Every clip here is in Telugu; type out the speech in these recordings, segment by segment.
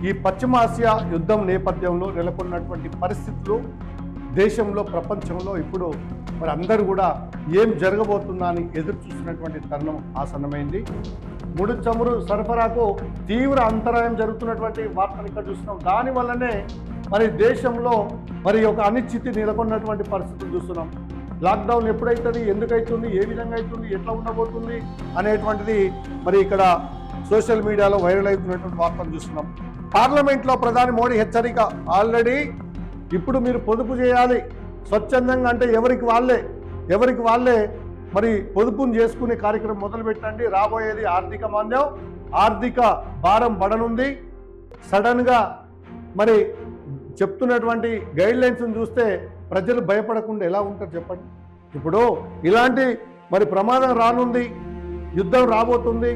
ఈ పశ్చిమాసియా యుద్ధం నేపథ్యంలో నెలకొన్నటువంటి పరిస్థితులు దేశంలో ప్రపంచంలో ఇప్పుడు మరి అందరూ కూడా ఏం జరగబోతుందా అని ఎదురు చూస్తున్నటువంటి తరుణం ఆసన్నమైంది. ముడి చమురు సరఫరాకు తీవ్ర అంతరాయం జరుగుతున్నటువంటి వార్తను ఇక్కడ చూస్తున్నాం. దానివల్లనే మరి దేశంలో మరి ఒక అనిశ్చితి నెలకొన్నటువంటి పరిస్థితులు చూస్తున్నాం. లాక్డౌన్ ఎప్పుడైతుంది, ఎందుకైతుంది, ఏ విధంగా అవుతుంది, ఎట్లా ఉండబోతుంది అనేటువంటిది మరి ఇక్కడ సోషల్ మీడియాలో వైరల్ అవుతున్నటువంటి వార్తను చూస్తున్నాం. పార్లమెంట్లో ప్రధాని మోడీ హెచ్చరిక, ఆల్రెడీ ఇప్పుడు మీరు పొదుపు చేయాలి స్వచ్ఛందంగా, అంటే ఎవరికి వాళ్ళే మరి పొదుపును చేసుకునే కార్యక్రమం మొదలుపెట్టండి. రాబోయేది ఆర్థిక మాంద్యం, ఆర్థిక భారం పడనుంది. సడన్గా మరి చెప్తున్నటువంటి గైడ్లైన్స్ని చూస్తే ప్రజలు భయపడకుండా ఎలా ఉంటారు చెప్పండి. ఇప్పుడు ఇలాంటి మరి ప్రమాదం రానుంది, యుద్ధం రాబోతుంది,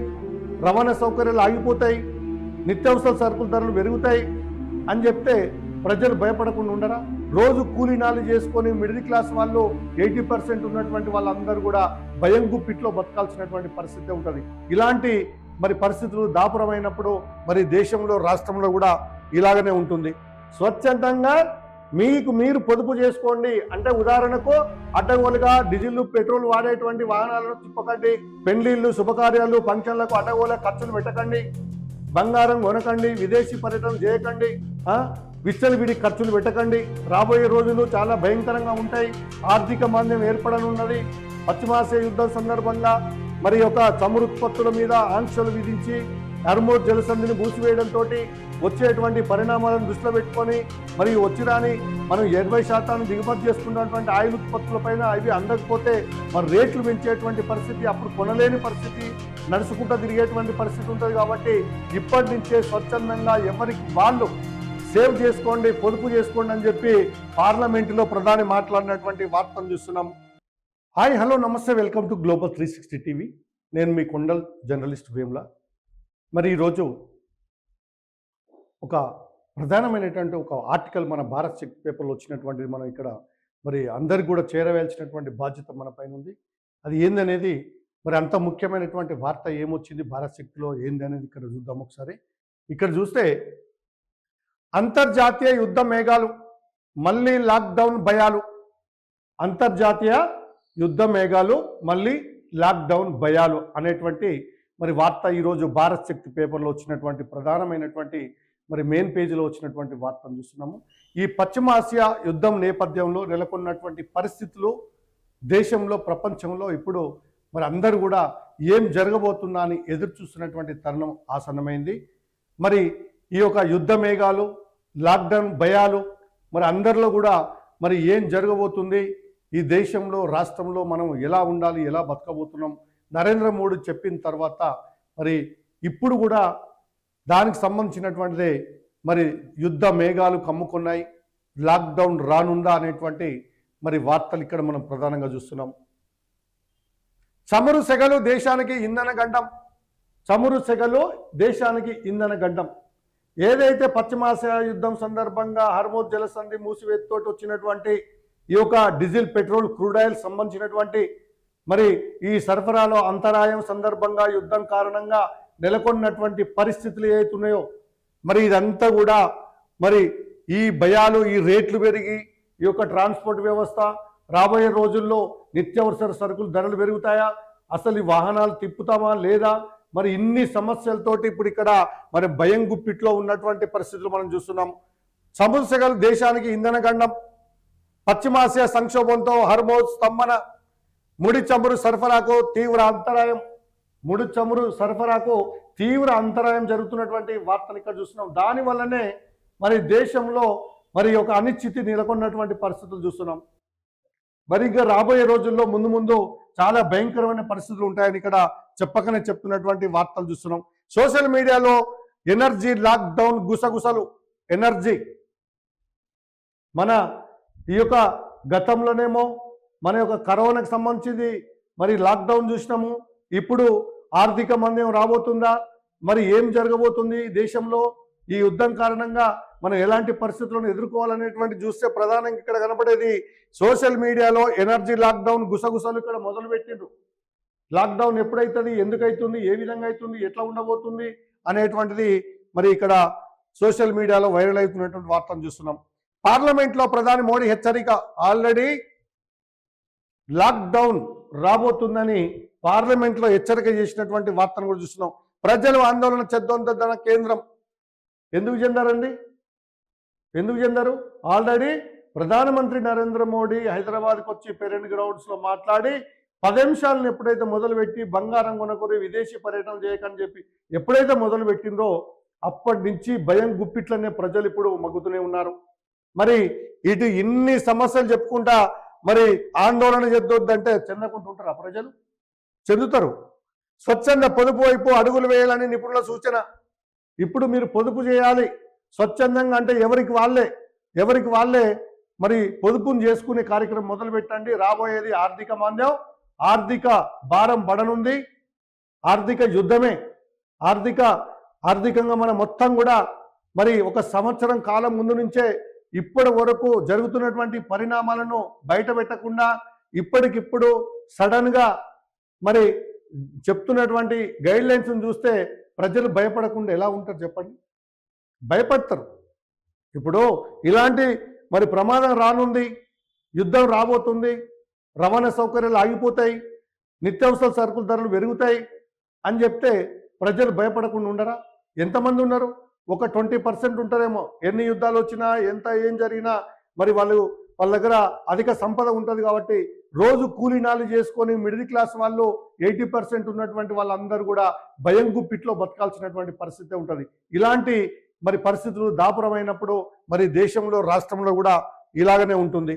రవాణా సౌకర్యాలు ఆగిపోతాయి, నిత్యావసర సరుకుల ధరలు పెరుగుతాయి అని చెప్తే ప్రజలు భయపడకుండా ఉండరా? రోజు కూలీనాలు చేసుకొని మిడిల్ క్లాస్ వాళ్ళు 80% ఉన్నటువంటి వాళ్ళందరూ కూడా భయం గుప్పిట్లో బతకాల్సినటువంటి పరిస్థితి ఉంటుంది. ఇలాంటి మరి పరిస్థితులు దాపురమైనప్పుడు మరి దేశంలో రాష్ట్రంలో కూడా ఇలాగనే ఉంటుంది. స్వచ్ఛందంగా మీరు పొదుపు చేసుకోండి. అంటే ఉదాహరణకు అడ్డగోలుగా డీజిల్ పెట్రోల్ వాడేటువంటి వాహనాలను తిప్పకండి, పెళ్లిళ్ళు శుభకార్యాలు ఫంక్షన్లకు అడ్డగోల ఖర్చులు పెట్టకండి, బంగారం కొనకండి, విదేశీ పర్యటన చేయకండి, విచ్చలవిడి ఖర్చులు పెట్టకండి. రాబోయే రోజులు చాలా భయంకరంగా ఉంటాయి. ఆర్థిక మాంద్యం ఏర్పడనున్నది. పశ్చిమాసియా యుద్ధం సందర్భంగా మరి ఒక చమురు ఉత్పత్తుల మీద ఆంక్షలు విధించి హర్మోజ్ జలసంధిని మూసివేయడంతో వచ్చేటువంటి పరిణామాలను దృష్టిలో పెట్టుకొని మరి వచ్చిరాని మనం 80% దిగుమతి చేసుకున్నటువంటి ఆయిల్ ఉత్పత్తులపైన అవి అందకపోతే మరి రేట్లు పెంచేటువంటి పరిస్థితి, అప్పుడు కొనలేని పరిస్థితి, నడుచుకుంటూ తిరిగేటువంటి పరిస్థితి ఉంటుంది. కాబట్టి ఇప్పటి నుంచే స్వచ్ఛందంగా ఎవరికి వాళ్ళు సేవ్ చేసుకోండి, పొదుపు చేసుకోండి అని చెప్పి పార్లమెంటులో ప్రధాని మాట్లాడినటువంటి వార్తను చూస్తున్నాం. హాయ్, హలో, నమస్తే, వెల్కమ్ టు గ్లోబల్ 360 టీవీ. నేను మీ కొండల్ జర్నలిస్ట్ వేమ్లా. మరి ఈరోజు ఒక ప్రధానమైనటువంటి ఒక ఆర్టికల్ మన భారత్ శక్తి పేపర్లో వచ్చినటువంటిది మనం ఇక్కడ మరి అందరికి కూడా చేరవేల్చినటువంటి బాధ్యత మన పైన ఉంది. అది ఏందనేది మరి అంత ముఖ్యమైనటువంటి వార్త ఏమొచ్చింది భారత్ శక్తిలో ఏంది అనేది ఇక్కడ చూద్దాం ఒకసారి. ఇక్కడ చూస్తే అంతర్జాతీయ యుద్ధ మేఘాలు, మళ్ళీ లాక్డౌన్ భయాలు. అంతర్జాతీయ యుద్ధ మేఘాలు, మళ్ళీ లాక్డౌన్ భయాలు అనేటువంటి మరి వార్త ఈరోజు భారత్ శక్తి పేపర్లో వచ్చినటువంటి ప్రధానమైనటువంటి మరి మెయిన్ పేజీలో వచ్చినటువంటి వార్తను చూస్తున్నాము. ఈ పశ్చిమాసియా యుద్ధం నేపథ్యంలో నెలకొన్నటువంటి పరిస్థితులు దేశంలో ప్రపంచంలో ఇప్పుడు మరి అందరూ కూడా ఏం జరగబోతుందా అని ఎదురు చూస్తున్నటువంటి తరుణం ఆసన్నమైంది. మరి ఈ యొక్క యుద్ధ మేఘాలు, లాక్డౌన్ భయాలు మరి అందరిలో కూడా మరి ఏం జరగబోతుంది, ఈ దేశంలో రాష్ట్రంలో మనం ఎలా ఉండాలి, ఎలా బతకబోతున్నాం, నరేంద్ర మోడీ చెప్పిన తర్వాత మరి ఇప్పుడు కూడా దానికి సంబంధించినటువంటిదే మరి యుద్ధ మేఘాలు కమ్ముకున్నాయి. లాక్డౌన్ రానుందా అనేటువంటి మరి వార్తలు ఇక్కడ మనం ప్రధానంగా చూస్తున్నాం. చమురు సెగలు దేశానికి ఇంధన గండం. చమురు సెగలు దేశానికి ఇంధన గండం. ఏదైతే పశ్చిమాసియా యుద్ధం సందర్భంగా హర్మోజ్ జలసంధి మూసివేతతోటి వచ్చినటువంటి ఈ యొక్క డీజిల్ పెట్రోల్ క్రూడ్ ఆయిల్ సంబంధించినటువంటి మరి ఈ సరఫరాలో అంతరాయం సందర్భంగా యుద్ధం కారణంగా నెలకొన్నటువంటి పరిస్థితులు ఏవైతున్నాయో మరి ఇదంతా కూడా మరి ఈ భయాలు, ఈ రేట్లు పెరిగి ఈ యొక్క ట్రాన్స్పోర్ట్ వ్యవస్థ రాబోయే రోజుల్లో నిత్యావసర సరుకులు ధరలు పెరుగుతాయా, అసలు ఈ వాహనాలు తిప్పుతామా లేదా, మరి ఇన్ని సమస్యలతోటి ఇప్పుడు ఇక్కడ మరి భయం గుప్పిట్లో ఉన్నటువంటి పరిస్థితులు మనం చూస్తున్నాం. చమురు సెగలు దేశానికి ఇంధన గండం. పశ్చిమాసియా సంక్షోభంతో హర్మోజ్ స్తంభన. ముడి చమురు సరఫరాకు తీవ్ర అంతరాయం. ముడి చమురు సరఫరాకు తీవ్ర అంతరాయం జరుగుతున్నటువంటి వార్తను ఇక్కడ చూస్తున్నాం. దానివల్లనే మరి దేశంలో మరి ఒక అనిశ్చితి నెలకొన్నటువంటి పరిస్థితులు చూస్తున్నాం. మరి ఇంకా రాబోయే రోజుల్లో ముందు చాలా భయంకరమైన పరిస్థితులు ఉంటాయని ఇక్కడ చెప్పకనే చెప్తున్నటువంటి వార్తలు చూస్తున్నాం. సోషల్ మీడియాలో ఎనర్జీ లాక్డౌన్ గుసగుసలు. ఎనర్జీ మన ఈ యొక్క గతంలోనేమో మన యొక్క కరోనాకు సంబంధించింది మరి లాక్డౌన్ చూసినాము. ఇప్పుడు ఆర్థిక మాంద్యం రాబోతుందా, మరి ఏం జరగబోతుంది దేశంలో, ఈ యుద్ధం కారణంగా మనం ఎలాంటి పరిస్థితులను ఎదుర్కోవాలనేటువంటి చూస్తే ప్రధానంగా ఇక్కడ కనపడేది సోషల్ మీడియాలో ఎనర్జీ లాక్డౌన్ గుసగుసలు ఇక్కడ మొదలుపెట్టిండ్రు. లాక్డౌన్ ఎప్పుడైతుంది, ఎందుకైతుంది, ఏ విధంగా అవుతుంది, ఎట్లా ఉండబోతుంది అనేటువంటిది మరి ఇక్కడ సోషల్ మీడియాలో వైరల్ అవుతున్నటువంటి వార్తను చూస్తున్నాం. పార్లమెంట్లో ప్రధాని మోడీ హెచ్చరిక, ఆల్రెడీ లాక్డౌన్ రాబోతుందని పార్లమెంట్లో హెచ్చరిక చేసినటువంటి వార్తను కూడా చూస్తున్నాం. ప్రజలు ఆందోళన చెందొద్దన్న కేంద్రం. ఎందుకు చెందారండి? ఎందుకు చెందారు? ఆల్రెడీ ప్రధానమంత్రి నరేంద్ర మోడీ హైదరాబాద్కి వచ్చి పెరెంట్ గ్రౌండ్స్లో మాట్లాడి 10 నిమిషాలను ఎప్పుడైతే మొదలుపెట్టి బంగారం కొనుక్కొని విదేశీ పర్యటన చేయకని చెప్పి ఎప్పుడైతే మొదలు పెట్టిందో అప్పటి నుంచి భయం గుప్పిట్లనే ప్రజలు ఇప్పుడు మగ్గుతూనే ఉన్నారు. మరి ఇటు ఇన్ని సమస్యలు చెప్పుకుంటా మరి ఆందోళన చెందొద్దంటే చెందకుంటుంటారు ప్రజలు? చెందుతారు. స్వచ్ఛంద పొదుపు వైపు అడుగులు వేయాలని నిపుణుల సూచన. ఇప్పుడు మీరు పొదుపు చేయాలి స్వచ్ఛందంగా, అంటే ఎవరికి వాళ్ళే మరి పొదుపును చేసుకునే కార్యక్రమం మొదలు పెట్టండి. రాబోయేది ఆర్థిక మాంద్యం, ఆర్థిక భారం పడనుంది, ఆర్థిక యుద్ధమే. ఆర్థికంగా మనం మొత్తం కూడా మరి 1 సంవత్సరం కాలం ముందు నుంచే ఇప్పటి వరకు జరుగుతున్నటువంటి పరిణామాలను బయట పెట్టకుండా ఇప్పటికిప్పుడు సడన్గా మరి చెప్తున్నటువంటి గైడ్ లైన్స్ని చూస్తే ప్రజలు భయపడకుండా ఎలా ఉంటారు చెప్పండి? భయపడతారు. ఇప్పుడు ఇలాంటి మరి ప్రమాదం రానుంది, యుద్ధం రాబోతుంది, రవాణా సౌకర్యాలు ఆగిపోతాయి, నిత్యావసర సరుకుల ధరలు పెరుగుతాయి అని చెప్తే ప్రజలు భయపడకుండా ఉండరా? ఎంతమంది ఉన్నారు? ఒక 20% ఉంటారేమో. ఎన్ని యుద్ధాలు వచ్చినా ఏం జరిగినా మరి వాళ్ళ దగ్గర అధిక సంపద ఉంటుంది కాబట్టి రోజు కూలీనాలు చేసుకొని మిడిల్ క్లాస్ వాళ్ళు 80% ఉన్నటువంటి వాళ్ళందరూ కూడా భయం గుప్పిట్లో బతకాల్సినటువంటి పరిస్థితి ఉంటుంది. ఇలాంటి మరి పరిస్థితులు దాపురమైనప్పుడు మరి దేశంలో రాష్ట్రంలో కూడా ఇలాగనే ఉంటుంది.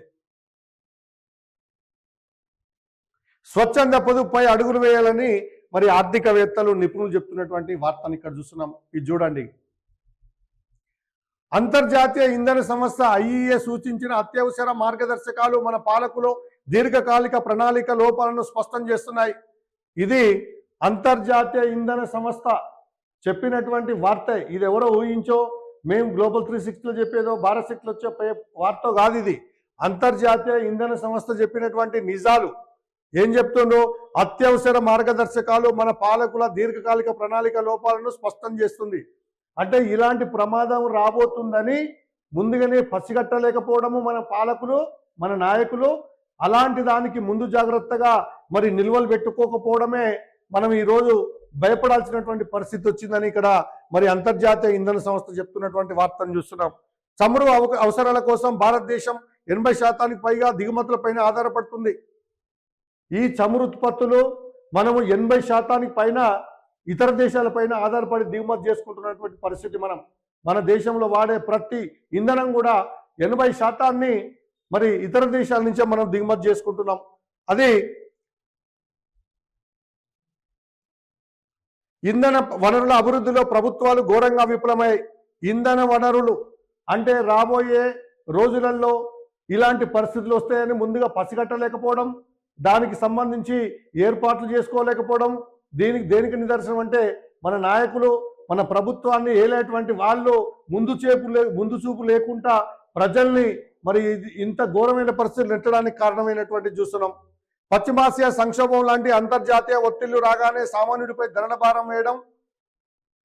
స్వచ్ఛంద పొదుపుపై అడుగులు వేయాలని మరి ఆర్థికవేత్తలు నిపుణులు చెప్తున్నటువంటి వార్తను ఇక్కడ చూస్తున్నాం. ఇది చూడండి. అంతర్జాతీయ ఇంధన సంస్థ IEA సూచించిన అత్యవసర మార్గదర్శకాలు మన పాలకులు దీర్ఘకాలిక ప్రణాళిక లోపాలను స్పష్టం చేస్తున్నాయి. ఇది అంతర్జాతీయ ఇంధన సంస్థ చెప్పినటువంటి వార్త. ఇది ఎవరో ఊహించో మేము గ్లోబల్ 360లో చెప్పేదో భారత్ శక్తిలో చెప్పే వార్త కాదు. ఇది అంతర్జాతీయ ఇంధన సంస్థ చెప్పినటువంటి నిజాలు. ఏం చెప్తుందో? అత్యవసర మార్గదర్శకాలు మన పాలకుల దీర్ఘకాలిక ప్రణాళిక లోపాలను స్పష్టం చేస్తుంది. అంటే ఇలాంటి ప్రమాదం రాబోతుందని ముందుగానే పసిగట్టలేకపోవడము మన పాలకులు, మన నాయకులు. అలాంటి దానికి ముందు జాగ్రత్తగా మరి నిల్వలు పెట్టుకోకపోవడమే మనం ఈరోజు భయపడాల్సినటువంటి పరిస్థితి వచ్చిందని ఇక్కడ మరి అంతర్జాతీయ ఇంధన సంస్థ చెప్తున్నటువంటి వార్తను చూస్తున్నాం. చమురు అవసరాల కోసం భారతదేశం 80% పైగా దిగుమతులపైన ఆధారపడుతుంది. ఈ చమురు ఉత్పత్తులు మనము 80% పైన ఇతర దేశాలపైన ఆధారపడి దిగుమతి చేసుకుంటున్నటువంటి పరిస్థితి. మన దేశంలో వాడే ప్రతి ఇంధనం కూడా 80% మరి ఇతర దేశాల నుంచే మనం దిగుమతి చేసుకుంటున్నాం. అది ఇంధన వనరుల అభివృద్ధిలో ప్రభుత్వాలు ఘోరంగా విఫలమయ్యాయి. ఇంధన వనరులు అంటే రాబోయే రోజులలో ఇలాంటి పరిస్థితులు వస్తాయని ముందుగా పసిగట్టలేకపోవడం, దానికి సంబంధించి ఏర్పాట్లు చేసుకోలేకపోవడం. దేనికి నిదర్శనం అంటే మన నాయకులు, మన ప్రభుత్వాన్ని ఏలేటువంటి వాళ్ళు ముందు చూపు లేకుండా ప్రజల్ని మరి ఇంత ఘోరమైన పరిస్థితులు నెట్టడానికి కారణమైనటువంటి చూస్తున్నాం. పశ్చిమాసియా సంక్షోభం లాంటి అంతర్జాతీయ ఒత్తిళ్లు రాగానే సామాన్యుడిపై ధరల భారం వేయడం.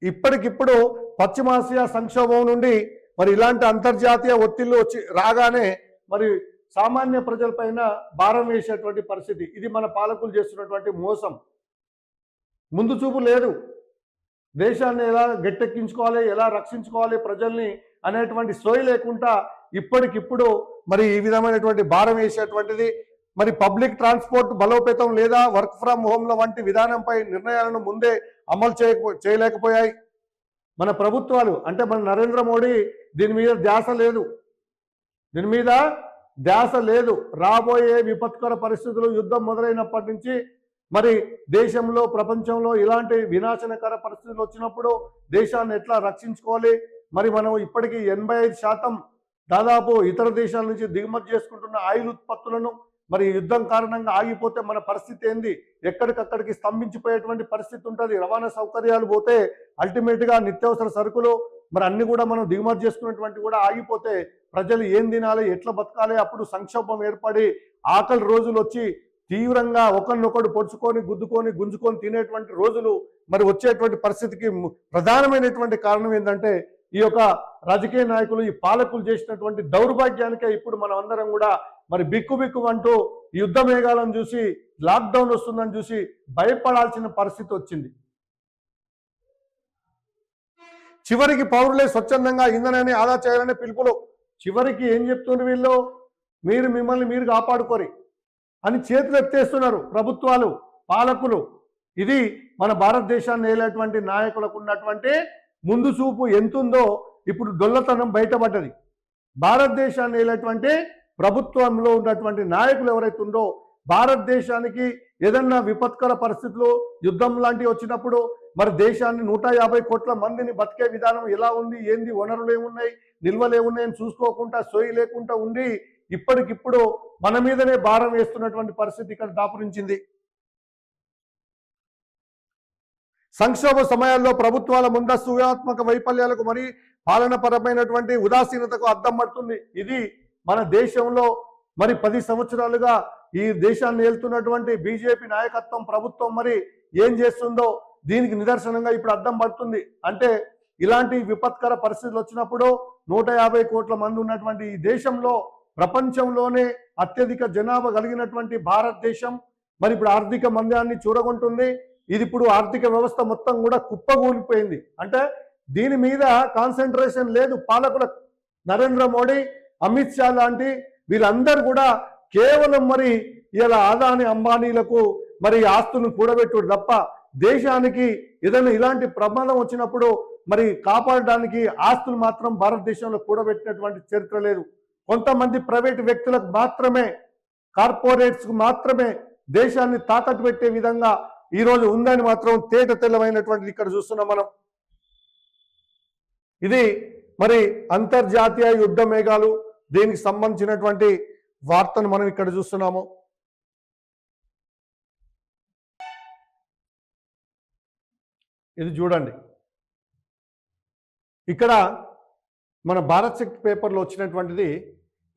ఇప్పటికిప్పుడు పశ్చిమాసియా సంక్షోభం నుండి మరి ఇలాంటి అంతర్జాతీయ ఒత్తిళ్లు రాగానే మరి సామాన్య ప్రజలపైన భారం వేసేటువంటి పరిస్థితి. ఇది మన పాలకులు చేస్తున్నటువంటి మోసం. ముందు చూపు లేదు. దేశాన్ని ఎలా గట్టెక్కించుకోవాలి, ఎలా రక్షించుకోవాలి ప్రజల్ని అనేటువంటి సోయి లేకుండా ఇప్పటికిప్పుడు మరి ఈ విధమైనటువంటి భారం వేసేటువంటిది. మరి పబ్లిక్ ట్రాన్స్పోర్ట్ బలోపేతం లేదా వర్క్ ఫ్రమ్ హోమ్ల వంటి విధానంపై నిర్ణయాలను ముందే అమలు చేయలేకపోయాయి మన ప్రభుత్వాలు. అంటే మన నరేంద్ర మోడీ దీని మీద ధ్యాస లేదు. రాబోయే విపత్కర పరిస్థితులు, యుద్ధం మొదలైనప్పటి నుంచి మరి దేశంలో, ప్రపంచంలో ఇలాంటి వినాశనకర పరిస్థితులు వచ్చినప్పుడు దేశాన్ని ఎట్లా రక్షించుకోవాలి, మరి మనం ఇప్పటికీ 85% దాదాపు ఇతర దేశాల నుంచి దిగుమతి చేసుకుంటున్న ఆయిల్ ఉత్పత్తులను మరి యుద్ధం కారణంగా ఆగిపోతే మన పరిస్థితి ఏంది? ఎక్కడికక్కడికి స్తంభించిపోయేటువంటి పరిస్థితి ఉంటుంది. రవాణా సౌకర్యాలు పోతే అల్టిమేట్గా నిత్యావసర సరుకులు మరి అన్ని కూడా మనం దిగుమతి చేసుకున్నటువంటి కూడా ఆగిపోతే ప్రజలు ఏం తినాలి, ఎట్లా బతకాలి? అప్పుడు సంక్షోభం ఏర్పడి ఆకలి రోజులు వచ్చి తీవ్రంగా ఒకరినొకడు పొడుచుకొని గుంజుకొని తినేటువంటి రోజులు మరి వచ్చేటువంటి పరిస్థితికి ప్రధానమైనటువంటి కారణం ఏంటంటే ఈ యొక్క రాజకీయ నాయకులు, ఈ పాలకులు చేసినటువంటి దౌర్భాగ్యానికే ఇప్పుడు మనం అందరం కూడా మరి బిక్కు అంటూ యుద్ధ మేఘాలను చూసి, లాక్డౌన్ వస్తుందని చూసి భయపడాల్సిన పరిస్థితి వచ్చింది. చివరికి పౌరులే స్వచ్ఛందంగా ఇంధనాన్ని ఆదా చేయాలనే పిలుపులు. చివరికి ఏం చెప్తున్నారు వీళ్ళు? మిమ్మల్ని మీరు కాపాడుకోరి అని చేతులు ఎత్తేస్తున్నారు ప్రభుత్వాలు, పాలకులు. ఇది మన భారతదేశాన్ని ఏలేటువంటి నాయకులకు ఉన్నటువంటి ముందు చూపు ఎంతుందో ఇప్పుడు డొల్లతనం బయటపడ్డది. భారతదేశాన్ని ఏలేటువంటి ప్రభుత్వంలో ఉన్నటువంటి నాయకులు ఎవరైతే ఉందో, భారతదేశానికి ఏదన్నా విపత్కర పరిస్థితులు, యుద్ధం లాంటివి వచ్చినప్పుడు మరి దేశాన్ని 150 కోట్ల మందిని బతికే విధానం ఎలా ఉంది, ఏంది, వనరులు ఏమున్నాయి, నిల్వలు ఏమున్నాయని చూసుకోకుండా, సోయి లేకుండా ఉండి ఇప్పటికిప్పుడు మన మీదనే భారం వేస్తున్నటువంటి పరిస్థితి ఇక్కడ దాపురించింది. సంక్షోభ సమయాల్లో ప్రభుత్వాల ముందస్తు వ్యూహాత్మక వైఫల్యాలకు మరి పాలనపరమైనటువంటి ఉదాసీనతకు అద్దం పడుతుంది. ఇది మన దేశంలో మరి 10 సంవత్సరాలుగా ఈ దేశాన్ని ఏలుతున్నటువంటి బీజేపీ నాయకత్వం, ప్రభుత్వం మరి ఏం చేస్తుందో దీనికి నిదర్శనంగా ఇప్పుడు అద్దం పడుతుంది. అంటే ఇలాంటి విపత్కర పరిస్థితులు వచ్చినప్పుడు 150 కోట్ల మంది ఉన్నటువంటి ఈ దేశంలో, ప్రపంచంలోనే అత్యధిక జనాభా కలిగినటువంటి భారతదేశం మరి ఇప్పుడు ఆర్థిక మంద్యాన్ని చూరగొంటుంది. ఇది ఇప్పుడు ఆర్థిక వ్యవస్థ మొత్తం కూడా కుప్పగూలిపోయింది. అంటే దీని మీద కాన్సన్ట్రేషన్ లేదు పాలకులకు. నరేంద్ర మోడీ, అమిత్ షా లాంటి వీళ్ళందరూ కూడా కేవలం మరి ఇలా అదాని అంబానీలకు మరి ఆస్తులను కూడబెట్టుడు తప్ప దేశానికి ఏదైనా ఇలాంటి ప్రమాదం వచ్చినప్పుడు మరి కాపాడడానికి ఆస్తులు మాత్రం భారతదేశంలో కూడబెట్టినటువంటి చరిత్ర లేదు. కొంతమంది ప్రైవేటు వ్యక్తులకు మాత్రమే, కార్పొరేట్స్కు మాత్రమే దేశాన్ని తాకట్టు పెట్టే విధంగా ఈరోజు ఉందని మాత్రం తేట తెల్లమైనటువంటిది ఇక్కడ చూస్తున్నాం మనం. ఇది మరి అంతర్జాతీయ యుద్ధ మేఘాలు, దీనికి సంబంధించినటువంటి వార్తను మనం ఇక్కడ చూస్తున్నాము. ఇది చూడండి, ఇక్కడ మన భారత్ శక్తి పేపర్లో వచ్చినటువంటిది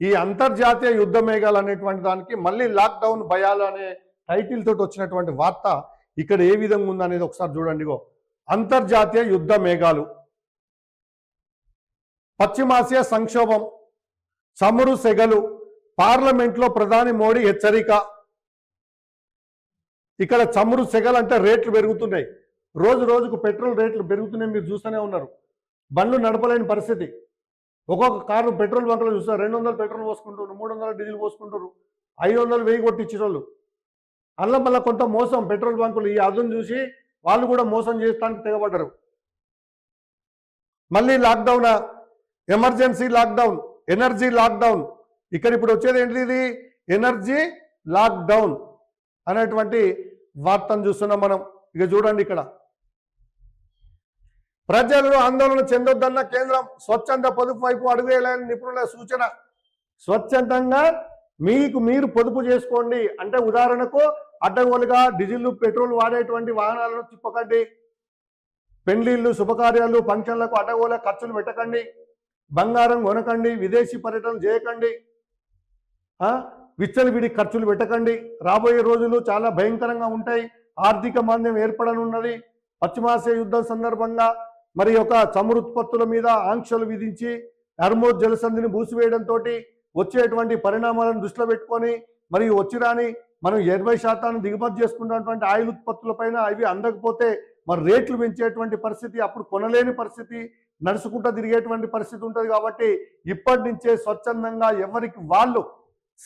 ఈ అంతర్జాతీయ యుద్ధ మేఘాలు అనేటువంటి దానికి మళ్ళీ లాక్డౌన్ భయాలు అనే టైటిల్ తోటి వచ్చినటువంటి వార్త ఇక్కడ ఏ విధంగా ఉందనేది ఒకసారి చూడండి. అంతర్జాతీయ యుద్ధ మేఘాలు, పశ్చిమాసియా సంక్షోభం, చమురు సెగలు, పార్లమెంట్లో ప్రధాని మోడీ హెచ్చరిక. ఇక్కడ చమురు సెగలు అంటే రేట్లు పెరుగుతున్నాయి, రోజు రోజుకు పెట్రోల్ రేట్లు పెరుగుతున్నాయి, మీరు చూస్తూనే ఉన్నారు. బండ్లు నడపలేని పరిస్థితి. ఒక్కొక్క కారు పెట్రోల్ బంకులో చూస్తారు 200 పెట్రోల్ పోసుకుంటారు, 300 డీజిల్ పోసుకుంటారు, 500 1000 కొట్టించేటోళ్ళు. అలా మళ్ళీ కొంత మోసం పెట్రోల్ బంకులు ఈ అదును చూసి వాళ్ళు కూడా మోసం చేయడానికి తెగబడ్డారు. మళ్ళీ lockdown, emergency lockdown, energy lockdown. ఇక్కడ ఇప్పుడు వచ్చేది ఏంటిది? ఇది ఎనర్జీ లాక్డౌన్ అనేటువంటి వార్తను చూస్తున్నాం మనం. ఇక చూడండి, ఇక్కడ ప్రజలు ఆందోళన చెందొద్దన్న కేంద్రం, స్వచ్ఛంద పొదుపు వైపు అడుగువేయాలని నిపుణుల సూచన. స్వచ్ఛందంగా మీరు పొదుపు చేసుకోండి. అంటే ఉదాహరణకు అడ్డగోలుగా డీజిల్, పెట్రోల్ వాడేటువంటి వాహనాలను తిప్పకండి. పెళ్లిళ్ళు, శుభకార్యాలు, ఫంక్షన్లకు అడ్డగోల ఖర్చులు పెట్టకండి. బంగారం కొనకండి. విదేశీ పర్యటనలు చేయకండి. విచ్చలవిడి ఖర్చులు పెట్టకండి. రాబోయే రోజులు చాలా భయంకరంగా ఉంటాయి. ఆర్థిక మాంద్యం ఏర్పడనున్నది. పశ్చిమాసియా యుద్ధం సందర్భంగా మరి ఒక చమురు ఉత్పత్తుల మీద ఆంక్షలు విధించి హర్మోజ్ జలసంధిని మూసివేయడంతో వచ్చేటువంటి పరిణామాలను దృష్టిలో పెట్టుకొని మరి వచ్చిరాని మనం 80% దిగుమతి చేసుకున్నటువంటి ఆయిల్ ఉత్పత్తులపైన అవి అందకపోతే మరి రేట్లు పెంచేటువంటి పరిస్థితి, అప్పుడు కొనలేని పరిస్థితి, నడుచుకుంటూ తిరిగేటువంటి పరిస్థితి ఉంటుంది. కాబట్టి ఇప్పటి నుంచే స్వచ్ఛందంగా ఎవరికి వాళ్ళు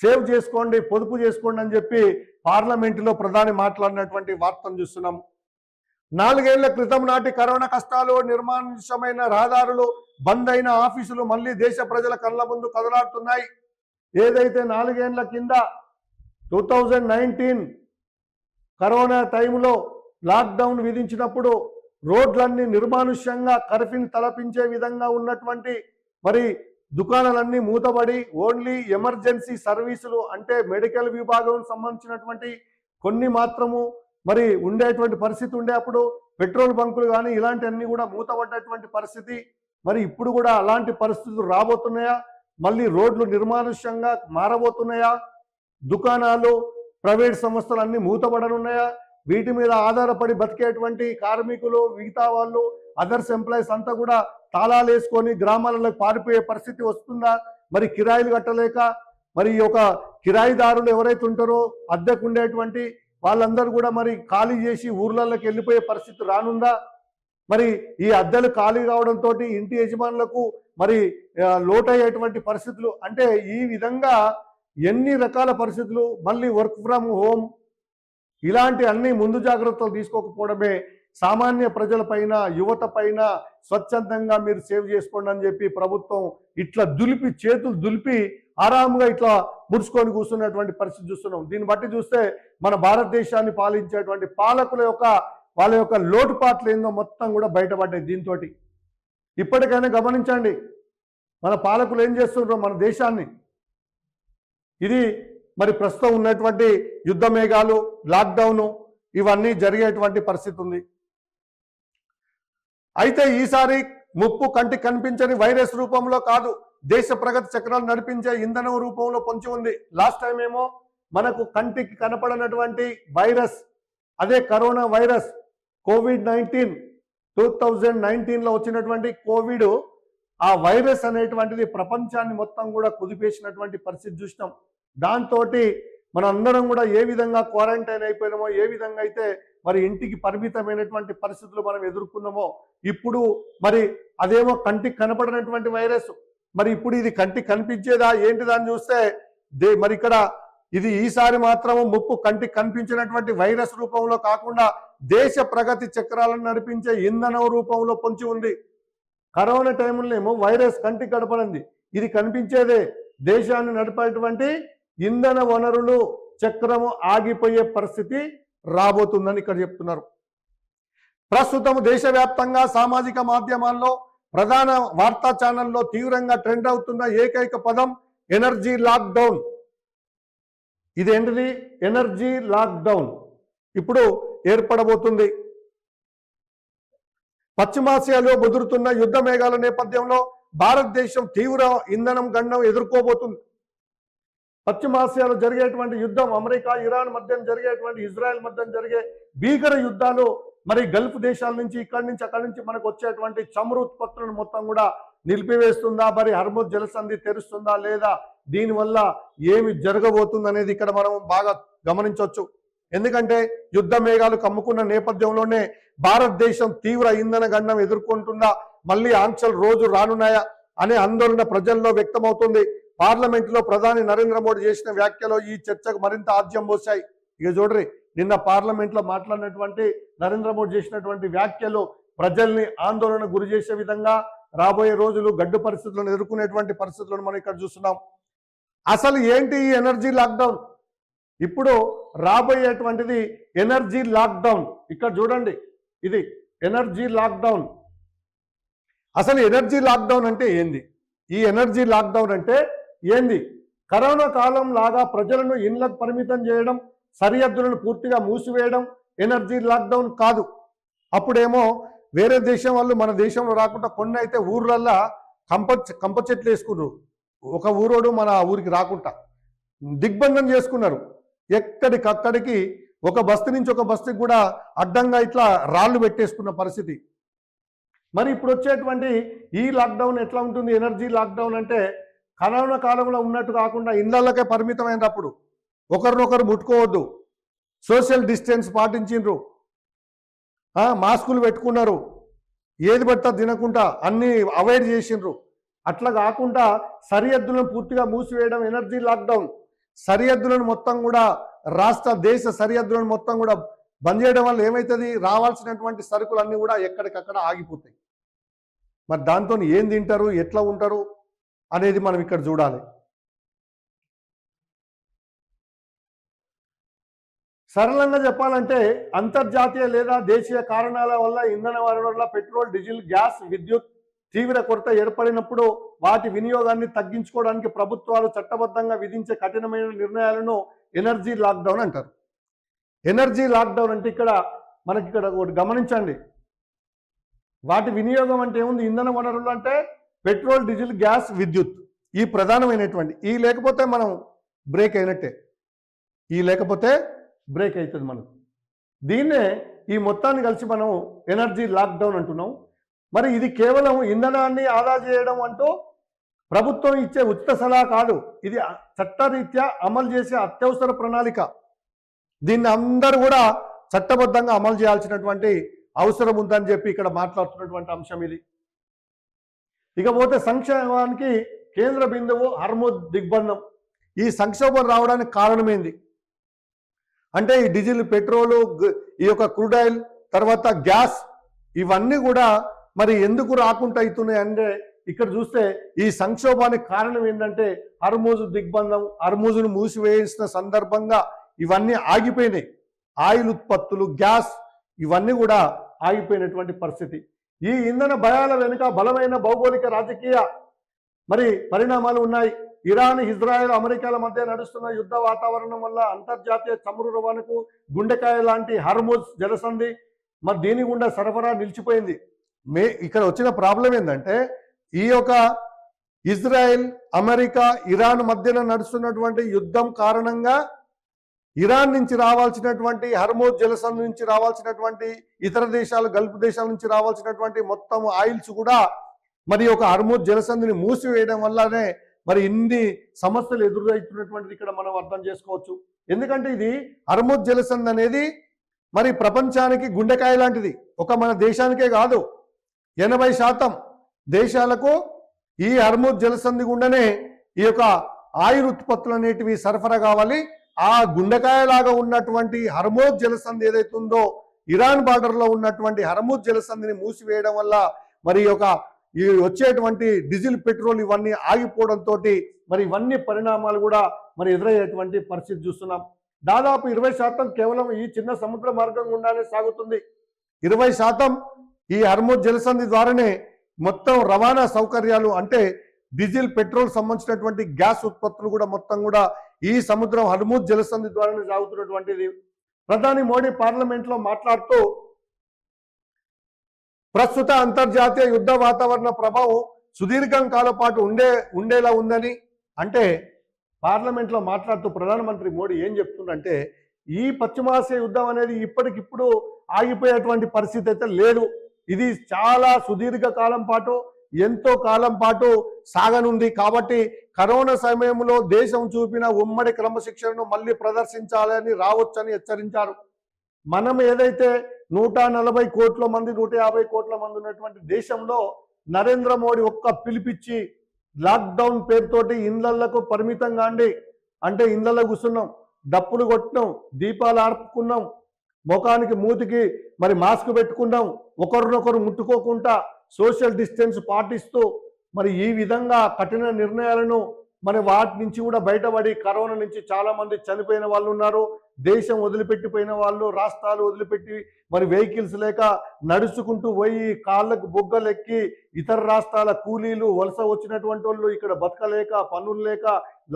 సేవ్ చేసుకోండి, పొదుపు చేసుకోండి అని చెప్పి పార్లమెంటులో ప్రధాని మాట్లాడినటువంటి వార్తను చూస్తున్నాం. 4 ఏళ్ల క్రితం నాటి కరోనా కష్టాలు, నిర్మానుష్యమైన రహదారులు, బంద్ అయిన ఆఫీసులు మళ్ళీ దేశ ప్రజల కళ్ళ ముందు కదలాడుతున్నాయి. ఏదైతే 4 ఏళ్ల కింద 2019 కరోనా టైంలో లాక్డౌన్ విధించినప్పుడు రోడ్లన్నీ నిర్మానుష్యంగా కర్ఫ్యూని తలపించే విధంగా ఉన్నటువంటి మరి దుకాణాలన్నీ మూతబడి ఓన్లీ ఎమర్జెన్సీ సర్వీసులు అంటే మెడికల్ విభాగం సంబంధించినటువంటి కొన్ని మాత్రము మరి ఉండేటువంటి పరిస్థితి ఉండే. అప్పుడు పెట్రోల్ బంకులు కానీ ఇలాంటివన్నీ కూడా మూతపడ్డటువంటి పరిస్థితి. మరి ఇప్పుడు కూడా అలాంటి పరిస్థితులు రాబోతున్నాయా? మళ్ళీ రోడ్లు నిర్మానుష్యంగా మారబోతున్నాయా? దుకాణాలు, ప్రైవేట్ సంస్థలు అన్నీ మూతపడనున్నాయా? వీటి మీద ఆధారపడి బతికేటువంటి కార్మికులు, మిగతా వాళ్ళు, అదర్స్ ఎంప్లాయీస్ అంతా కూడా తాళాలు వేసుకొని గ్రామాలలో పారిపోయే పరిస్థితి వస్తుందా? మరి కిరాయిలు కట్టలేక మరి ఒక కిరాయిదారులు ఎవరైతే ఉంటారో అద్దెకు ఉండేటువంటి వాళ్ళందరూ కూడా మరి ఖాళీ చేసి ఊర్లలోకి వెళ్ళిపోయే పరిస్థితి రానుందా? మరి ఈ అద్దెలు ఖాళీ కావడంతో ఇంటి యజమానులకు మరి లోటయ్యేటువంటి పరిస్థితులు, అంటే ఈ విధంగా ఎన్ని రకాల పరిస్థితులు, మళ్ళీ వర్క్ ఫ్రమ్ హోమ్, ఇలాంటి అన్ని ముందు జాగ్రత్తలు తీసుకోకపోవడమే సామాన్య ప్రజలపైన యువత పైన స్వచ్ఛందంగా మీరు సేవ్ చేసుకోండి అని చెప్పి ప్రభుత్వం ఇట్లా దులిపి చేతులు దులిపి ఆరాముగా ఇట్లా ముడుచుకొని కూర్చున్నటువంటి పరిస్థితి చూస్తున్నాం. దీన్ని బట్టి చూస్తే మన భారతదేశాన్ని పాలించేటువంటి పాలకుల యొక్క వాళ్ళ యొక్క లోటుపాట్లు ఏందో మొత్తం కూడా బయటపడ్డాయి. దీంతో ఇప్పటికైనా గమనించండి మన పాలకులు ఏం చేస్తున్నారో మన దేశాన్ని. ఇది మరి ప్రస్తుతం ఉన్నటువంటి యుద్ధ మేఘాలు, లాక్డౌను, ఇవన్నీ జరిగేటువంటి పరిస్థితి ఉంది. అయితే ఈసారి ముప్పు కంటికి కనిపించని వైరస్ రూపంలో కాదు, దేశ ప్రగతి చక్రాలు నడిపించే ఇంధనం రూపంలో పొంచి ఉంది. లాస్ట్ టైం ఏమో మనకు కంటికి కనపడనటువంటి వైరస్, అదే కరోనా వైరస్ కోవిడ్-19 2019లో వచ్చినటువంటి కోవిడ్, ఆ వైరస్ అనేటువంటిది ప్రపంచాన్ని మొత్తం కూడా కుదిపేసినటువంటి పరిస్థితి చూసినాం. దాంతో మన అందరం కూడా ఏ విధంగా క్వారంటైన్ అయిపోయినామో, ఏ విధంగా అయితే మరి ఇంటికి పరిమితమైనటువంటి పరిస్థితులు మనం ఎదుర్కొన్నామో, ఇప్పుడు మరి అదేమో కంటికి కనపడినటువంటి వైరస్, మరి ఇప్పుడు ఇది కంటికి కనిపించేదా ఏంటిదని చూస్తే మరి ఇక్కడ ఇది ఈసారి మాత్రము ముప్పు కంటికి కనిపించినటువంటి వైరస్ రూపంలో కాకుండా దేశ ప్రగతి చక్రాలను నడిపించే ఇంధనం రూపంలో పొంచి ఉంది. కరోనా టైంలో ఏమో వైరస్ కంటికి కనపడింది, ఇది కనిపించేదే దేశాన్ని నడిపేటువంటి ఇంధన వనరులు చక్రము ఆగిపోయే పరిస్థితి రాబోతుందని ఇక్కడ చెప్తున్నారు. ప్రస్తుతం దేశవ్యాప్తంగా సామాజిక మాధ్యమాల్లో ప్రధాన వార్తా ఛానల్లో తీవ్రంగా ట్రెండ్ అవుతున్న ఏకైక పదం ఎనర్జీ లాక్డౌన్. ఇదేంటిది? ఎనర్జీ లాక్డౌన్ ఇప్పుడు ఏర్పడబోతుంది. పశ్చిమాసియాలో ముదురుతున్న యుద్ధ మేఘాల నేపథ్యంలో భారతదేశం తీవ్ర ఇంధనం గండం ఎదుర్కోబోతుంది. పశ్చిమాసియాలో జరిగేటువంటి యుద్ధం, అమెరికా ఇరాన్ మధ్య జరిగేటువంటి ఇజ్రాయెల్ మధ్య జరిగే భీకర యుద్ధాలు మరి గల్ఫ్ దేశాల నుంచి ఇక్కడి నుంచి అక్కడి నుంచి మనకు వచ్చేటువంటి చమురు ఉత్పత్తులను మొత్తం కూడా నిలిపివేస్తుందా? మరి హర్ముజ్ జలసంధి తెరుస్తుందా లేదా? దీనివల్ల ఏమి జరగబోతుంది అనేది ఇక్కడ మనం బాగా గమనించవచ్చు. ఎందుకంటే యుద్ధ మేఘాలు కమ్ముకున్న నేపథ్యంలోనే భారతదేశం తీవ్ర ఇంధన గండం ఎదుర్కొంటుందా, మళ్ళీ ఆంక్షలు రోజు రానున్నాయా అనే ఆందోళన ప్రజల్లో వ్యక్తమవుతుంది. పార్లమెంట్లో ప్రధాని నరేంద్ర మోడీ చేసిన వ్యాఖ్యలు ఈ చర్చకు మరింత ఆజ్యం పోశాయి. ఇక చూడ్రి, నిన్న పార్లమెంట్లో మాట్లాడినటువంటి నరేంద్ర మోడీ చేసినటువంటి వ్యాఖ్యలు ప్రజల్ని ఆందోళన గురి చేసే విధంగా, రాబోయే రోజులు గడ్డు పరిస్థితులను ఎదుర్కొనేటువంటి పరిస్థితులను మనం ఇక్కడ చూస్తున్నాం. అసలు ఏంటి ఈ ఎనర్జీ లాక్డౌన్? ఇప్పుడు రాబోయేటువంటిది ఎనర్జీ లాక్డౌన్. ఇక్కడ చూడండి, ఇది ఎనర్జీ లాక్డౌన్. అసలు ఎనర్జీ లాక్డౌన్ అంటే ఏంది? ఈ ఎనర్జీ లాక్డౌన్ అంటే ఏంది? కరోనా కాలం లాగా ప్రజలను ఇళ్లకు పరిమితం చేయడం, సరిహద్దులను పూర్తిగా మూసివేయడం ఎనర్జీ లాక్డౌన్ కాదు. అప్పుడేమో వేరే దేశం వాళ్ళు మన దేశంలో రాకుండా కొన్ని అయితే ఊర్లల్లో కంప చెట్లు వేసుకున్నారు. ఒక ఊరోడు మన ఊరికి రాకుండా దిగ్బంధం చేసుకున్నారు. ఎక్కడికక్కడికి ఒక బస్తీ నుంచి ఒక బస్తీకి కూడా అడ్డంగా ఇట్లా రాళ్ళు పెట్టేసుకున్న పరిస్థితి. మరి ఇప్పుడు వచ్చేటువంటి ఈ లాక్డౌన్ ఎట్లా ఉంటుంది? ఎనర్జీ లాక్డౌన్ అంటే కరోనా కాలంలో ఉన్నట్టు కాకుండా ఇళ్లకే పరిమితమైనప్పుడు ఒకరినొకరు ముట్టుకోవద్దు, సోషల్ డిస్టెన్స్ పాటించిండ్రు, మాస్కులు పెట్టుకున్నారు, ఏది పడితే తినకుండా అన్నీ అవాయిడ్ చేసిండ్రు. అట్లా కాకుండా సరిహద్దులను పూర్తిగా మూసివేయడం ఎనర్జీ లాక్డౌన్. సరిహద్దులను మొత్తం కూడా రాష్ట్ర దేశ సరిహద్దులను మొత్తం కూడా బంద్ చేయడం వల్ల ఏమవుతుంది? రావాల్సినటువంటి సరుకులన్నీ కూడా ఎక్కడికక్కడ ఆగిపోతాయి. మరి దాంతో ఏం తింటారు, ఎట్లా ఉంటారు అనేది మనం ఇక్కడ చూడాలి. సరళంగా చెప్పాలంటే అంతర్జాతీయ లేదా దేశీయ కారణాల వల్ల ఇంధన వనరుల పెట్రోల్, డీజిల్, గ్యాస్, విద్యుత్ తీవ్ర కొరత ఏర్పడినప్పుడు వాటి వినియోగాన్ని తగ్గించుకోవడానికి ప్రభుత్వాలు చట్టబద్ధంగా విధించే కఠినమైన నిర్ణయాలను ఎనర్జీ లాక్డౌన్ అంటారు. ఎనర్జీ లాక్డౌన్ అంటే ఇక్కడ మనకి ఇక్కడ ఒకటి గమనించండి. వాటి వినియోగం అంటే ఏముంది? ఇంధన వనరులు అంటే పెట్రోల్, డీజిల్, గ్యాస్, విద్యుత్, ఈ ప్రధానమైనటువంటి ఈ లేకపోతే మనం బ్రేక్ అయినట్టే. ఈ లేకపోతే బ్రేక్ అవుతుంది మనకు. దీన్నే ఈ మొత్తాన్ని కలిసి మనం ఎనర్జీ లాక్డౌన్ అంటున్నాం. మరి ఇది కేవలం ఇంధనాన్ని ఆదా చేయడం అంటూ ప్రభుత్వం ఇచ్చే ఉచిత సలహా కాదు, ఇది చట్టరీత్యా అమలు చేసే అత్యవసర ప్రణాళిక. దీన్ని అందరూ కూడా చట్టబద్ధంగా అమలు చేయాల్సినటువంటి అవసరం ఉందని చెప్పి ఇక్కడ మాట్లాడుతున్నటువంటి అంశం ఇది. ఇకపోతే సంక్షేమానికి కేంద్ర బిందువు హర్ముద్ దిగ్బంధం. ఈ సంక్షోభం రావడానికి కారణమైంది అంటే ఈ డీజిల్, పెట్రోలు, ఈ యొక్క క్రూడ్ ఆయిల్, తర్వాత గ్యాస్, ఇవన్నీ కూడా మరి ఎందుకు రాకుండా అవుతున్నాయి అంటే ఇక్కడ చూస్తే ఈ సంక్షోభానికి కారణం ఏంటంటే హర్ముజ్ దిగ్బంధం, హర్ముజ్ను మూసివేసిన సందర్భంగా ఇవన్నీ ఆగిపోయినాయి. ఆయిల్ ఉత్పత్తులు, గ్యాస్ ఇవన్నీ కూడా ఆగిపోయినటువంటి పరిస్థితి. ఈ ఇంధన భయాల వెనుక బలమైన భౌగోళిక రాజకీయ మరి పరిణామాలు ఉన్నాయి. ఇరాన్, ఇజ్రాయెల్, అమెరికాల మధ్య నడుస్తున్న యుద్ధ వాతావరణం వల్ల అంతర్జాతీయ చమురు రవాణాకు గుండెకాయ లాంటి హర్ముజ్ జలసంధి మరి దీని గుండా సరఫరా నిలిచిపోయింది. ఇక్కడ వచ్చిన ప్రాబ్లం ఏంటంటే ఈ యొక్క ఇజ్రాయెల్, అమెరికా, ఇరాన్ మధ్యన నడుస్తున్నటువంటి యుద్ధం కారణంగా ఇరాన్ నుంచి రావాల్సినటువంటి, హర్ముజ్ జలసంధి నుంచి రావాల్సినటువంటి, ఇతర దేశాలు, గల్ఫ్ దేశాల నుంచి రావాల్సినటువంటి మొత్తం ఆయిల్స్ కూడా మరి ఒక హర్ముజ్ జలసంధిని మూసివేయడం వల్లనే మరి ఇన్ని సమస్యలు ఎదురవుతున్నటువంటిది ఇక్కడ మనం అర్థం చేసుకోవచ్చు. ఎందుకంటే ఇది హర్ముజ్ జలసంధి అనేది మరి ప్రపంచానికి గుండెకాయ లాంటిది. ఒక మన దేశానికే కాదు, 80% దేశాలకు ఈ హర్ముజ్ జలసంధి గుండెనే ఈ యొక్క ఆయిల్ ఉత్పత్తులు అనేటివి సరఫరా కావాలి. ఆ గుండెకాయలాగా ఉన్నటువంటి హర్ముజ్ జలసంధి ఏదైతే ఉందో, ఇరాన్ బార్డర్లో ఉన్నటువంటి హర్ముజ్ జలసంధిని మూసివేయడం వల్ల మరి ఈ వచ్చేటువంటి డీజిల్, పెట్రోల్ ఇవన్నీ ఆగిపోవడంతో మరి ఇవన్నీ పరిణామాలు కూడా మరి ఎదురయ్యేటువంటి పరిస్థితి చూస్తున్నాం. దాదాపు 20% కేవలం ఈ చిన్న సముద్ర మార్గం గుండానే సాగుతుంది. 20% ఈ హర్ముజ్ జలసంధి ద్వారానే మొత్తం రవాణా సౌకర్యాలు అంటే డీజిల్, పెట్రోల్ సంబంధించినటువంటి గ్యాస్ ఉత్పత్తులు కూడా మొత్తం కూడా ఈ సముద్రం హర్ముజ్ జలసంధి ద్వారానే సాగుతున్నటువంటిది. ప్రధాని మోడీ పార్లమెంట్లో మాట్లాడుతూ ప్రస్తుత అంతర్జాతీయ యుద్ధ వాతావరణ ప్రభావం సుదీర్ఘం కాలం పాటు ఉండేలా ఉందని అంటే పార్లమెంట్లో మాట్లాడుతూ ప్రధానమంత్రి మోడీ ఏం చెప్తుందంటే ఈ పశ్చిమాసియా యుద్ధం అనేది ఇప్పటికిప్పుడు ఆగిపోయేటువంటి పరిస్థితి అయితే లేదు. ఇది చాలా సుదీర్ఘ కాలం పాటు, ఎంతో కాలం పాటు సాగనుంది. కాబట్టి కరోనా సమయంలో దేశం చూపిన ఉమ్మడి క్రమశిక్షణను మళ్ళీ ప్రదర్శించాలని రావచ్చని హెచ్చరించారు. మనం ఏదైతే 140 కోట్ల మంది, 150 కోట్ల మంది ఉన్నటువంటి దేశంలో నరేంద్ర మోడీ ఒక్క పిలిపిచ్చి లాక్డౌన్ పేరుతోటి ఇళ్లకు పరిమితం కాండి అంటే ఇళ్లలో కూర్చున్నాం, డప్పులు కొట్టినాం, దీపాలు ఆర్పుకున్నాం, ముఖానికి మూతికి మరి మాస్క్ పెట్టుకున్నాం, ఒకరినొకరు ముట్టుకోకుండా సోషల్ డిస్టెన్స్ పాటిస్తూ మరి ఈ విధంగా కఠిన నిర్ణయాలను మరి వాటి నుంచి కూడా బయటపడి కరోనా నుంచి చాలా మంది చనిపోయిన వాళ్ళు ఉన్నారు. దేశం వదిలిపెట్టిపోయిన వాళ్ళు, రాష్ట్రాలు వదిలిపెట్టి మరి వెహికల్స్ లేక నడుచుకుంటూ పోయి కాళ్ళకు బొగ్గలెక్కి ఇతర రాష్ట్రాల కూలీలు, వలస వచ్చినటువంటి వాళ్ళు ఇక్కడ బతకలేక, పనులు లేక,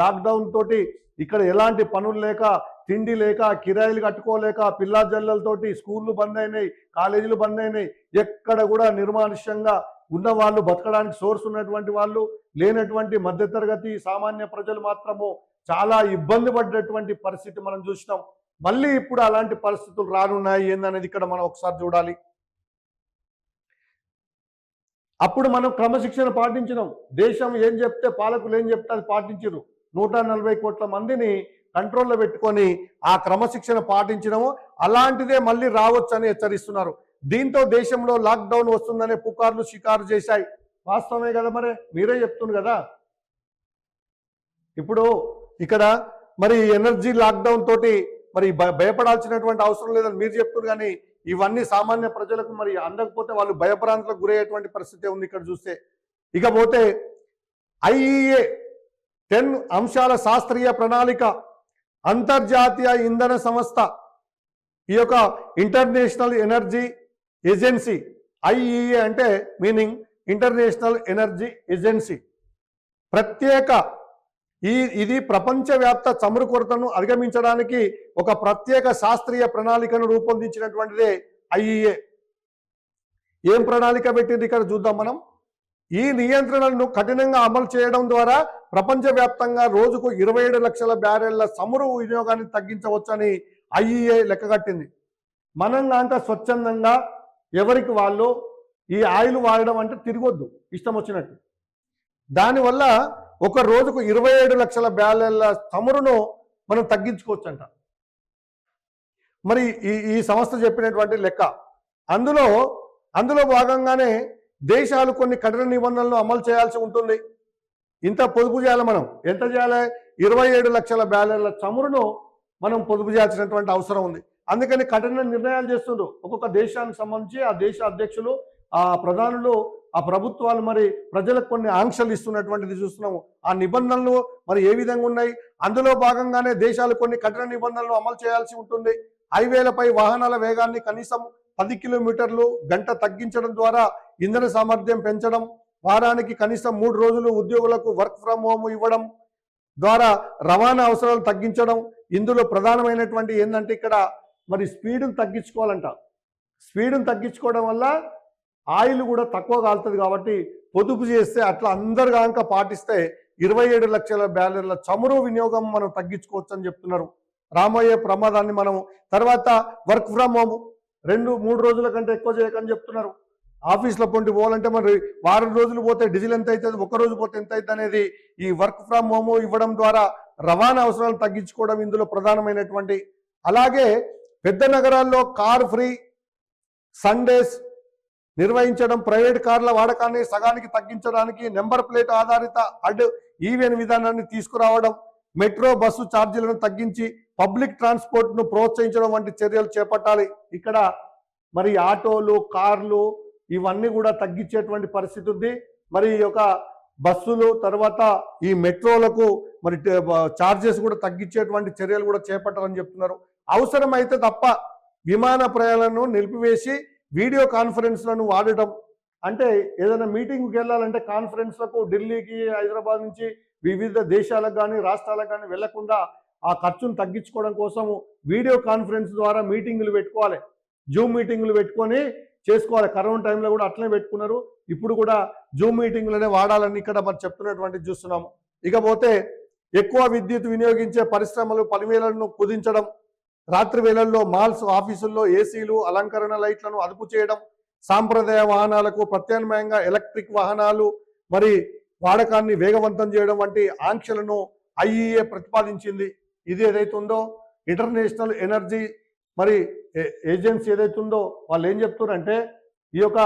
లాక్డౌన్ తోటి ఇక్కడ ఎలాంటి పనులు లేక, తిండి లేక, కిరాయిలు కట్టుకోలేక, పిల్లా జల్లలతోటి స్కూళ్ళు బంద్ అయినాయి, కాలేజీలు బంద్ అయినాయి. ఎక్కడ కూడా నిర్మానుష్యంగా ఉన్న వాళ్ళు, బతకడానికి సోర్స్ ఉన్నటువంటి వాళ్ళు, లేనటువంటి మధ్యతరగతి సామాన్య ప్రజలు మాత్రము చాలా ఇబ్బంది పడ్డటువంటి పరిస్థితి మనం చూసినాం. మళ్ళీ ఇప్పుడు అలాంటి పరిస్థితులు రానున్నాయి ఏందనేది ఇక్కడ మనం ఒకసారి చూడాలి. అప్పుడు మనం క్రమశిక్షణ పాటించినాం. దేశం ఏం చెప్తే, పాలకులు ఏం చెప్తే అది పాటించరు. 140 కోట్ల మందిని కంట్రోల్లో పెట్టుకొని ఆ క్రమశిక్షణ పాటించడము అలాంటిదే మళ్ళీ రావచ్చు అని హెచ్చరిస్తున్నారు. దీంతో దేశంలో లాక్డౌన్ వస్తుందనే పుకార్లు షికారు చేశాయి. వాస్తవమే కదా, మరి మీరే చెప్తున్నారు కదా. ఇప్పుడు ఇక్కడ మరి ఎనర్జీ లాక్డౌన్ తోటి మరి భయపడాల్సినటువంటి అవసరం లేదని మీరు చెప్తున్నారు, కానీ ఇవన్నీ సామాన్య ప్రజలకు మరి అందకపోతే వాళ్ళు భయభ్రాంతులకు గురయ్యేటువంటి పరిస్థితి ఉంది ఇక్కడ చూస్తే. ఇకపోతే IEA 10 అంశాల శాస్త్రీయ ప్రణాళిక, అంతర్జాతీయ ఇంధన సంస్థ, ఈ యొక్క ఇంటర్నేషనల్ ఎనర్జీ ఏజెన్సీ, IEA అంటే మీనింగ్ ఇంటర్నేషనల్ ఎనర్జీ ఏజెన్సీ, ప్రత్యేక ఇది ప్రపంచవ్యాప్త చమురు కొరతను అధిగమించడానికి ఒక ప్రత్యేక శాస్త్రీయ ప్రణాళికను రూపొందించినటువంటిదే IEA. ఏం ప్రణాళిక పెట్టింది ఇక్కడ చూద్దాం మనం. ఈ నియంత్రణలను కఠినంగా అమలు చేయడం ద్వారా ప్రపంచవ్యాప్తంగా రోజుకు 27 లక్షల బ్యారెళ్ల చమురు వినియోగాన్ని తగ్గించవచ్చని IEA లెక్కగట్టింది. మనం అంత స్వచ్ఛందంగా ఎవరికి వాళ్ళు ఈ ఆయిల్ వాడడం అంటే తిరగొద్దు ఇష్టం వచ్చినట్టు. దానివల్ల ఒక రోజుకు 27 లక్షల బ్యారెల్ల చమురును మనం తగ్గించుకోవచ్చంట. మరి ఈ సంస్థ చెప్పినటువంటి లెక్క. అందులో భాగంగానే దేశాలు కొన్ని కఠిన నిబంధనలను అమలు చేయాల్సి ఉంటుంది. ఇంత పొదుపు చేయాలి. మనం ఎంత చేయాలి? 27 లక్షల బ్యారెల్ల చమురును మనం పొదుపు చేయాల్సినటువంటి అవసరం ఉంది. అందుకని కఠిన నిర్ణయాలు చేస్తుండ్రు ఒక్కొక్క దేశానికి సంబంధించి. ఆ దేశ అధ్యక్షులు, ఆ ప్రధానులు, ఆ ప్రభుత్వాలు మరి ప్రజలకు కొన్ని ఆంక్షలు ఇస్తున్నటువంటిది చూస్తున్నాము. ఆ నిబంధనలు మరి ఏ విధంగా ఉన్నాయి? అందులో భాగంగానే దేశాలు కొన్ని కఠిన నిబంధనలు అమలు చేయాల్సి ఉంటుంది. హైవేలపై వాహనాల వేగాన్ని కనీసం 10 కిలోమీటర్లు గంట తగ్గించడం ద్వారా ఇంధన సామర్థ్యం పెంచడం, వారానికి కనీసం 3 రోజులు ఉద్యోగులకు వర్క్ ఫ్రమ్ హోమ్ ఇవ్వడం ద్వారా రవాణా అవసరాలు తగ్గించడం. ఇందులో ప్రధానమైనటువంటి ఏంటంటే ఇక్కడ మరి స్పీడ్ని తగ్గించుకోవాలంట. స్పీడ్ని తగ్గించుకోవడం వల్ల ఆయిల్ కూడా తక్కువ కాలుతుంది. కాబట్టి పొదుపు చేస్తే అట్లా అందరు కనుక పాటిస్తే 27 లక్షల బ్యారెల్ల చమురు వినియోగం మనం తగ్గించుకోవచ్చు అని చెప్తున్నారు. రాబోయే ప్రమాదాన్ని మనం తర్వాత వర్క్ ఫ్రమ్ హోమ్ 2-3 రోజుల కంటే ఎక్కువ చేయకని చెప్తున్నారు. ఆఫీస్లో పొంటి పోవాలంటే మరి వారం రోజులు పోతే డీజిల్ ఎంత అవుతుంది, ఒక రోజు పోతే ఎంత అవుతుంది అనేది ఈ వర్క్ ఫ్రమ్ హోమ్ ఇవ్వడం ద్వారా రవాణా అవసరాలు తగ్గించుకోవడం ఇందులో ప్రధానమైనటువంటి. అలాగే పెద్ద నగరాల్లో కార్ ఫ్రీ సండేస్ నిర్వహించడం, ప్రైవేట్ కార్ల వాడకాన్ని సగానికి తగ్గించడానికి నెంబర్ ప్లేట్ ఆధారిత అడ్ ఈవెన్ విధానాన్ని తీసుకురావడం, మెట్రో బస్సు ఛార్జీలను తగ్గించి పబ్లిక్ ట్రాన్స్పోర్ట్ను ప్రోత్సహించడం వంటి చర్యలు చేపట్టాలి. ఇక్కడ మరి ఆటోలు, కార్లు ఇవన్నీ కూడా తగ్గించేటువంటి పరిస్థితి ఉంది. మరి ఈ యొక్క బస్సులు తర్వాత ఈ మెట్రోలకు మరి ఛార్జెస్ కూడా తగ్గించేటువంటి చర్యలు కూడా చేపట్టాలని చెప్తున్నారు. అవసరమైతే తప్ప విమాన ప్రయాణాలను నిలిపివేసి వీడియో కాన్ఫరెన్స్లను వాడటం. అంటే ఏదైనా మీటింగ్కి వెళ్ళాలంటే కాన్ఫరెన్స్లకు ఢిల్లీకి, హైదరాబాద్ నుంచి వివిధ దేశాలకు కానీ రాష్ట్రాలకు కానీ వెళ్లకుండా ఆ ఖర్చును తగ్గించుకోవడం కోసము వీడియో కాన్ఫరెన్స్ ద్వారా మీటింగులు పెట్టుకోవాలి. జూమ్ మీటింగులు పెట్టుకొని చేసుకోవాలి. కరోనా టైంలో కూడా అట్లనే పెట్టుకున్నారు. ఇప్పుడు కూడా జూమ్ మీటింగులనే వాడాలని ఇక్కడ మరి చెప్తున్నటువంటిది చూస్తున్నాము. ఇకపోతే ఎక్కువ విద్యుత్ వినియోగించే పరిశ్రమలు పనివేళలను కుదించడం, రాత్రి వేళల్లో మాల్స్, ఆఫీసుల్లో ఏసీలు, అలంకరణ లైట్లను అదుపు చేయడం, సాంప్రదాయ వాహనాలకు ప్రత్యామ్నాయంగా ఎలక్ట్రిక్ వాహనాలు మరి వాడకాన్ని వేగవంతం చేయడం వంటి ఆంక్షలను ఐఈఏ ప్రతిపాదించింది. ఇది ఏదైతే ఉందో ఇంటర్నేషనల్ ఎనర్జీ మరి ఏజెన్సీ ఏదైతే ఉందో వాళ్ళు ఏం చెప్తున్నారంటే ఈ యొక్క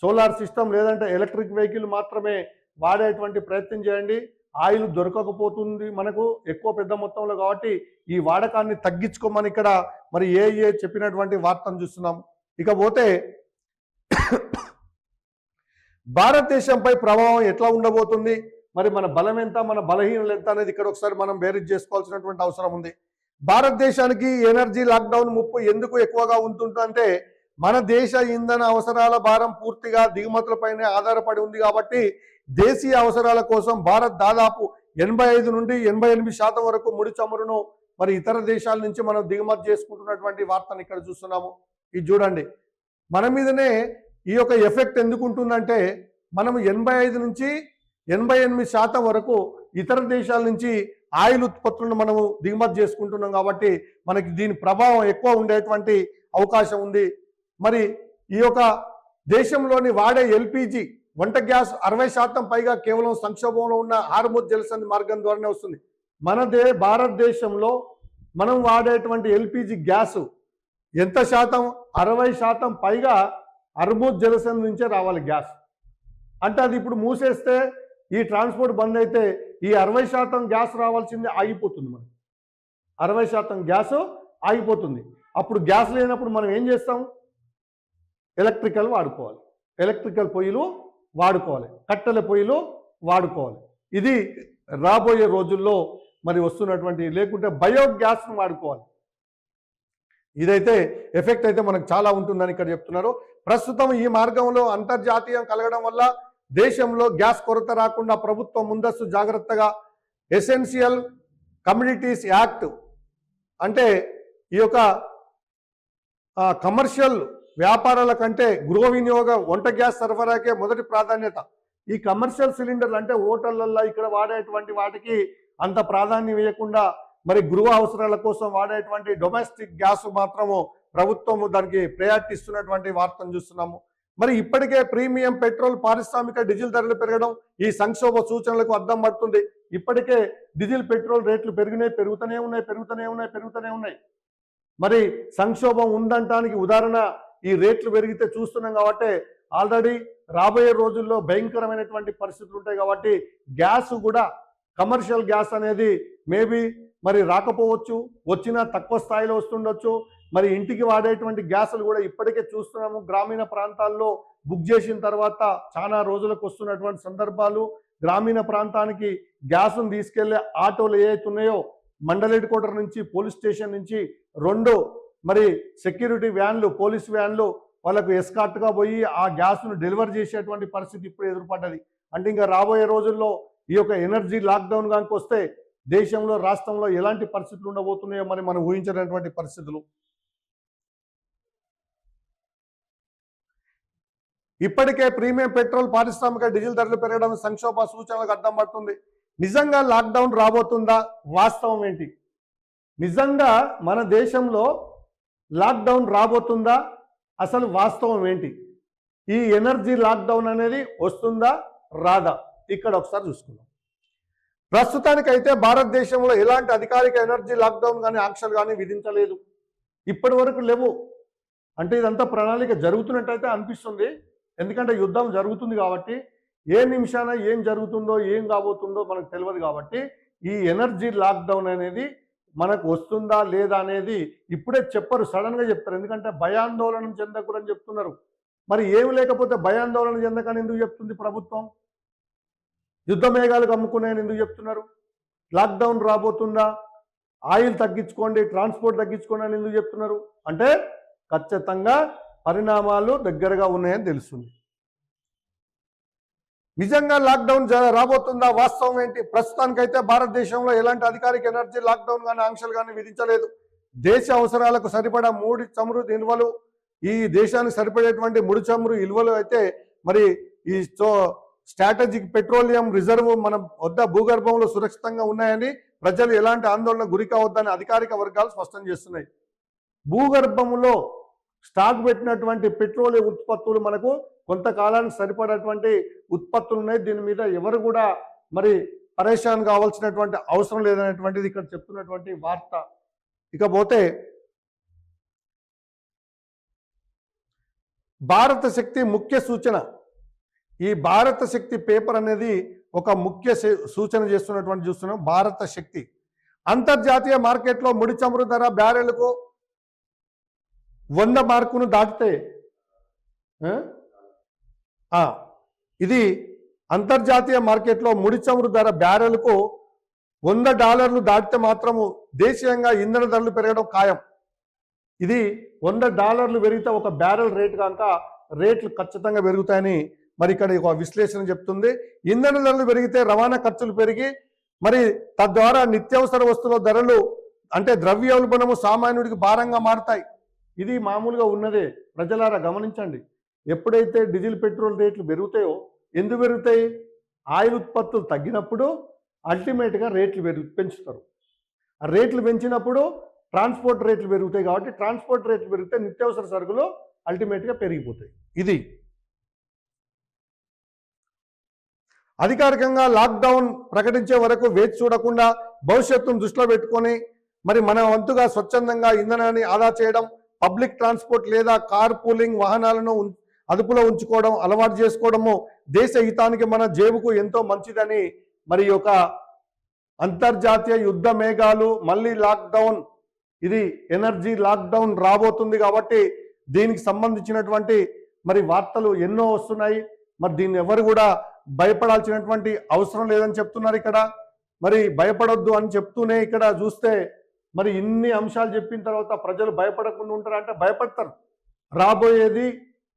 సోలార్ సిస్టమ్ లేదంటే ఎలక్ట్రిక్ వెహికల్ మాత్రమే వాడేటువంటి ప్రయత్నం చేయండి. ఆయిల్ దొరకకపోతుంది మనకు ఎక్కువ పెద్ద మొత్తంలో, కాబట్టి ఈ వాడకాన్ని తగ్గించుకోమని ఇక్కడ మరి ఏఏ చెప్పినటువంటి వార్తను చూస్తున్నాం. ఇకపోతే భారతదేశంపై ప్రభావం ఎట్లా ఉండబోతుంది, మరి మన బలం ఎంత, మన బలహీనలు ఎంత అనేది ఇక్కడ ఒకసారి మనం బేరీజ్ చేసుకోవాల్సినటువంటి అవసరం ఉంది. భారతదేశానికి ఎనర్జీ లాక్డౌన్ ముప్పు ఎందుకు ఎక్కువగా ఉంటుందంటే మన దేశ ఇంధన అవసరాల భారం పూర్తిగా దిగుమతులపైనే ఆధారపడి ఉంది. కాబట్టి దేశీయ అవసరాల కోసం భారత్ దాదాపు 85 నుండి 88% వరకు ముడి చమురును మరి ఇతర దేశాల నుంచి మనం దిగుమతి చేసుకుంటున్నటువంటి వార్తను ఇక్కడ చూస్తున్నాము. ఇది చూడండి, మన మీదనే ఈ యొక్క ఎఫెక్ట్ ఎందుకు ఉంటుందంటే మనము 85 నుంచి 88% వరకు ఇతర దేశాల నుంచి ఆయిల్ ఉత్పత్తులను మనము దిగుమతి చేసుకుంటున్నాం. కాబట్టి మనకి దీని ప్రభావం ఎక్కువ ఉండేటువంటి అవకాశం ఉంది. మరి ఈ యొక్క దేశంలోని వాడే ఎల్పిజి వంట గ్యాస్ 60% పైగా కేవలం సంక్షోభంలో ఉన్న హార్ముజ్ జలసంధి మార్గం ద్వారానే వస్తుంది. భారతదేశంలో మనం వాడేటువంటి ఎల్పిజి గ్యాస్ ఎంత శాతం? 60% పైగా హార్ముజ్ జలసంధి నుంచే రావాలి గ్యాస్. అంటే అది ఇప్పుడు మూసేస్తే ఈ ట్రాన్స్పోర్ట్ బంద్ అయితే ఈ 60% గ్యాస్ రావాల్సింది ఆగిపోతుంది. మనకి 60% గ్యాస్ ఆగిపోతుంది. అప్పుడు గ్యాస్ లేనప్పుడు మనం ఏం చేస్తాం? ఎలక్ట్రికల్ వాడుకోవాలి, ఎలక్ట్రికల్ పొయ్యిలు వాడుకోవాలి, కట్టెల పొయ్యిలు వాడుకోవాలి. ఇది రాబోయే రోజుల్లో మరి వస్తున్నటువంటి, లేకుంటే బయోగ్యాస్ను వాడుకోవాలి. ఇదైతే ఎఫెక్ట్ అయితే మనకు చాలా ఉంటుందని ఇక్కడ చెప్తున్నారు. ప్రస్తుతం ఈ మార్గంలో అంతర్జాతీయం కలగడం వల్ల దేశంలో గ్యాస్ కొరత రాకుండా ప్రభుత్వం ముందస్తు జాగ్రత్తగా ఎసెన్షియల్ కమ్యూనిటీస్ యాక్ట్ అంటే ఈ యొక్క కమర్షియల్ వ్యాపారాల కంటే గృహ వినియోగ వంట గ్యాస్ సరఫరాకే మొదటి ప్రాధాన్యత. ఈ కమర్షియల్ సిలిండర్లు అంటే హోటళ్లలో ఇక్కడ వాడేటువంటి వాటికి అంత ప్రాధాన్యం ఇవ్వకుండా మరి గృహ అవసరాల కోసం వాడేటువంటి డొమెస్టిక్ గ్యాస్ మాత్రము ప్రభుత్వము దానికి ప్రయారిటీ ఇస్తున్నటువంటి వార్తను చూస్తున్నాము. మరి ఇప్పటికే ప్రీమియం పెట్రోల్, పారిశ్రామిక డీజిల్ ధరలు పెరగడం ఈ సంక్షోభ సూచనలకు అద్దం పడుతుంది. ఇప్పటికే డీజిల్ పెట్రోల్ రేట్లు పెరుగుతూనే ఉన్నాయి. మరి సంక్షోభం ఉందంటానికి ఉదాహరణ ఈ రేట్లు పెరిగితే చూస్తున్నాం కాబట్టి ఆల్రెడీ రాబోయే రోజుల్లో భయంకరమైనటువంటి పరిస్థితులు ఉంటాయి. కాబట్టి గ్యాస్ కూడా కమర్షియల్ గ్యాస్ అనేది మేబీ మరి రాకపోవచ్చు, వచ్చినా తక్కువ స్థాయిలో వస్తుండొచ్చు. మరి ఇంటికి వాడేటువంటి గ్యాసులు కూడా ఇప్పటికే చూస్తున్నాము, గ్రామీణ ప్రాంతాల్లో బుక్ చేసిన తర్వాత చాలా రోజులకు వస్తున్నటువంటి సందర్భాలు. గ్రామీణ ప్రాంతానికి గ్యాస్ను తీసుకెళ్లే ఆటోలు ఏవైతే ఉన్నాయో మండల హెడ్ క్వార్టర్ నుంచి, పోలీస్ స్టేషన్ నుంచి 2 మరి సెక్యూరిటీ వ్యాన్లు, పోలీస్ వ్యాన్లు వాళ్ళకు ఎస్కార్ట్గా పోయి ఆ గ్యాస్ను డెలివర్ చేసేటువంటి పరిస్థితి ఇప్పుడు ఎదురుపడ్డది. అంటే ఇంకా రాబోయే రోజుల్లో ఈ యొక్క ఎనర్జీ లాక్డౌన్ కనుక వస్తే దేశంలో, రాష్ట్రంలో ఎలాంటి పరిస్థితులు ఉండబోతున్నాయో మరి మనం ఊహించినటువంటి పరిస్థితులు. ఇప్పటికే ప్రీమియం పెట్రోల్, పారిశ్రామిక డీజిల్ ధరలు పెరగడం సంక్షోభ సూచనలకు అద్దం పడుతుంది. నిజంగా లాక్డౌన్ రాబోతుందా? వాస్తవం ఏంటి? నిజంగా మన దేశంలో లాక్డౌన్ రాబోతుందా? అసలు వాస్తవం ఏంటి? ఈ ఎనర్జీ లాక్డౌన్ అనేది వస్తుందా రాదా? ఇక్కడ ఒకసారి చూసుకుందాం. ప్రస్తుతానికైతే భారతదేశంలో ఎలాంటి అధికారిక ఎనర్జీ లాక్డౌన్ కానీ ఆంక్షలు కానీ విధించలేదు. ఇప్పటి వరకు లేవు. అంటే ఇదంతా ప్రణాళిక జరుగుతున్నట్టయితే అనిపిస్తుంది. ఎందుకంటే యుద్ధం జరుగుతుంది కాబట్టి ఏ నిమిషాన ఏం జరుగుతుందో ఏం కాబోతుందో మనకు తెలియదు. కాబట్టి ఈ ఎనర్జీ లాక్డౌన్ అనేది మనకు వస్తుందా లేదా అనేది ఇప్పుడే చెప్పరు, సడన్గా చెప్తారు. ఎందుకంటే భయాందోళన చెందకూడని చెప్తున్నారు. మరి ఏమి లేకపోతే భయాందోళన చెందకని ఎందుకు చెప్తుంది ప్రభుత్వం? యుద్ధ మేఘాలు కమ్ముకున్నాయని ఎందుకు చెప్తున్నారు? లాక్డౌన్ రాబోతుందా, ఆయిల్ తగ్గించుకోండి, ట్రాన్స్పోర్ట్ తగ్గించుకోండి అని ఎందుకు చెప్తున్నారు? అంటే ఖచ్చితంగా పరిణామాలు దగ్గరగా ఉన్నాయని తెలుస్తుంది. నిజంగా లాక్డౌన్ రాబోతుందా? వాస్తవం ఏంటి? ప్రస్తుతానికైతే భారతదేశంలో ఎలాంటి అధికారిక ఎనర్జీ లాక్డౌన్ కానీ ఆంక్షలు కానీ విధించలేదు. దేశ అవసరాలకు సరిపడా ముడి చమురు నిల్వలు, ఈ దేశానికి సరిపడేటువంటి ముడి చమురు నిల్వలు అయితే మరి ఈ స్ట్రాటజిక్ పెట్రోలియం రిజర్వ్ మన వద్ద భూగర్భంలో సురక్షితంగా ఉన్నాయని, ప్రజలు ఎలాంటి ఆందోళన గురి కావద్దని అధికారిక వర్గాలు స్పష్టం చేస్తున్నాయి. భూగర్భంలో స్టాక్ పెట్టినటువంటి పెట్రోలియం ఉత్పత్తులు మనకు కొంతకాలానికి సరిపడేటువంటి ఉత్పత్తులు ఉన్నాయి. దీని మీద ఎవరు కూడా మరి పరేషాన్ కావాల్సినటువంటి అవసరం లేదనేటువంటిది ఇక్కడ చెప్తున్నటువంటి వార్త. ఇకపోతే భారత శక్తి ముఖ్య సూచన. ఈ భారత శక్తి పేపర్ అనేది ఒక ముఖ్య సూచన చేస్తున్నటువంటి చూస్తున్నాం. భారత శక్తి అంతర్జాతీయ మార్కెట్లో ముడి చమురు ధర బ్యారెల్కు 100 మార్కును దాటితే, ఇది అంతర్జాతీయ మార్కెట్లో ముడి చమురు ధర బ్యారెల్కు $100 దాటితే మాత్రము దేశీయంగా ఇంధన ధరలు పెరగడం ఖాయం. ఇది $100 పెరిగితే ఒక బ్యారెల్ రేటు కనుక రేట్లు ఖచ్చితంగా పెరుగుతాయని మరి ఇక్కడ ఒక విశ్లేషణ చెప్తుంది. ఇంధన ధరలు పెరిగితే రవాణా ఖర్చులు పెరిగి మరి తద్వారా నిత్యావసర వస్తువుల ధరలు అంటే ద్రవ్యోల్బణము సామాన్యుడికి భారంగా మారుతాయి. ఇది మామూలుగా ఉన్నదే. ప్రజలారా గమనించండి. ఎప్పుడైతే డీజిల్ పెట్రోల్ రేట్లు పెరుగుతాయో, ఎందుకు పెరుగుతాయి? ఆయిల్ ఉత్పత్తులు తగ్గినప్పుడు అల్టిమేట్గా రేట్లు పెంచుతారు. ఆ రేట్లు పెంచినప్పుడు ట్రాన్స్పోర్ట్ రేట్లు పెరుగుతాయి. కాబట్టి ట్రాన్స్పోర్ట్ రేట్లు పెరిగితే నిత్యావసర సరుకులు అల్టిమేట్గా పెరిగిపోతాయి. ఇది అధికారికంగా లాక్డౌన్ ప్రకటించే వరకు వేచి చూడకుండా భవిష్యత్తును దృష్టిలో పెట్టుకొని మరి మన వంతుగా స్వచ్ఛందంగా ఇంధనాన్ని ఆదా చేయడం, పబ్లిక్ ట్రాన్స్పోర్ట్ లేదా కార్ పూలింగ్ వాహనాలను అదుపులో ఉంచుకోవడం అలవాటు చేసుకోవడము దేశ హితానికి, మన జేబుకు ఎంతో మంచిదని మరి ఒక అంతర్జాతీయ యుద్ధ మేఘాలు మళ్ళీ లాక్డౌన్, ఇది ఎనర్జీ లాక్డౌన్ రాబోతుంది. కాబట్టి దీనికి సంబంధించినటువంటి మరి వార్తలు ఎన్నో వస్తున్నాయి. మరి దీన్ని ఎవరు కూడా భయపడాల్సినటువంటి అవసరం లేదని చెప్తున్నారు. ఇక్కడ మరి భయపడొద్దు అని చెప్తూనే ఇక్కడ చూస్తే మరి ఇన్ని అంశాలు చెప్పిన తర్వాత ప్రజలు భయపడకుండా ఉంటారు అంటే భయపడతారు. రాబోయేది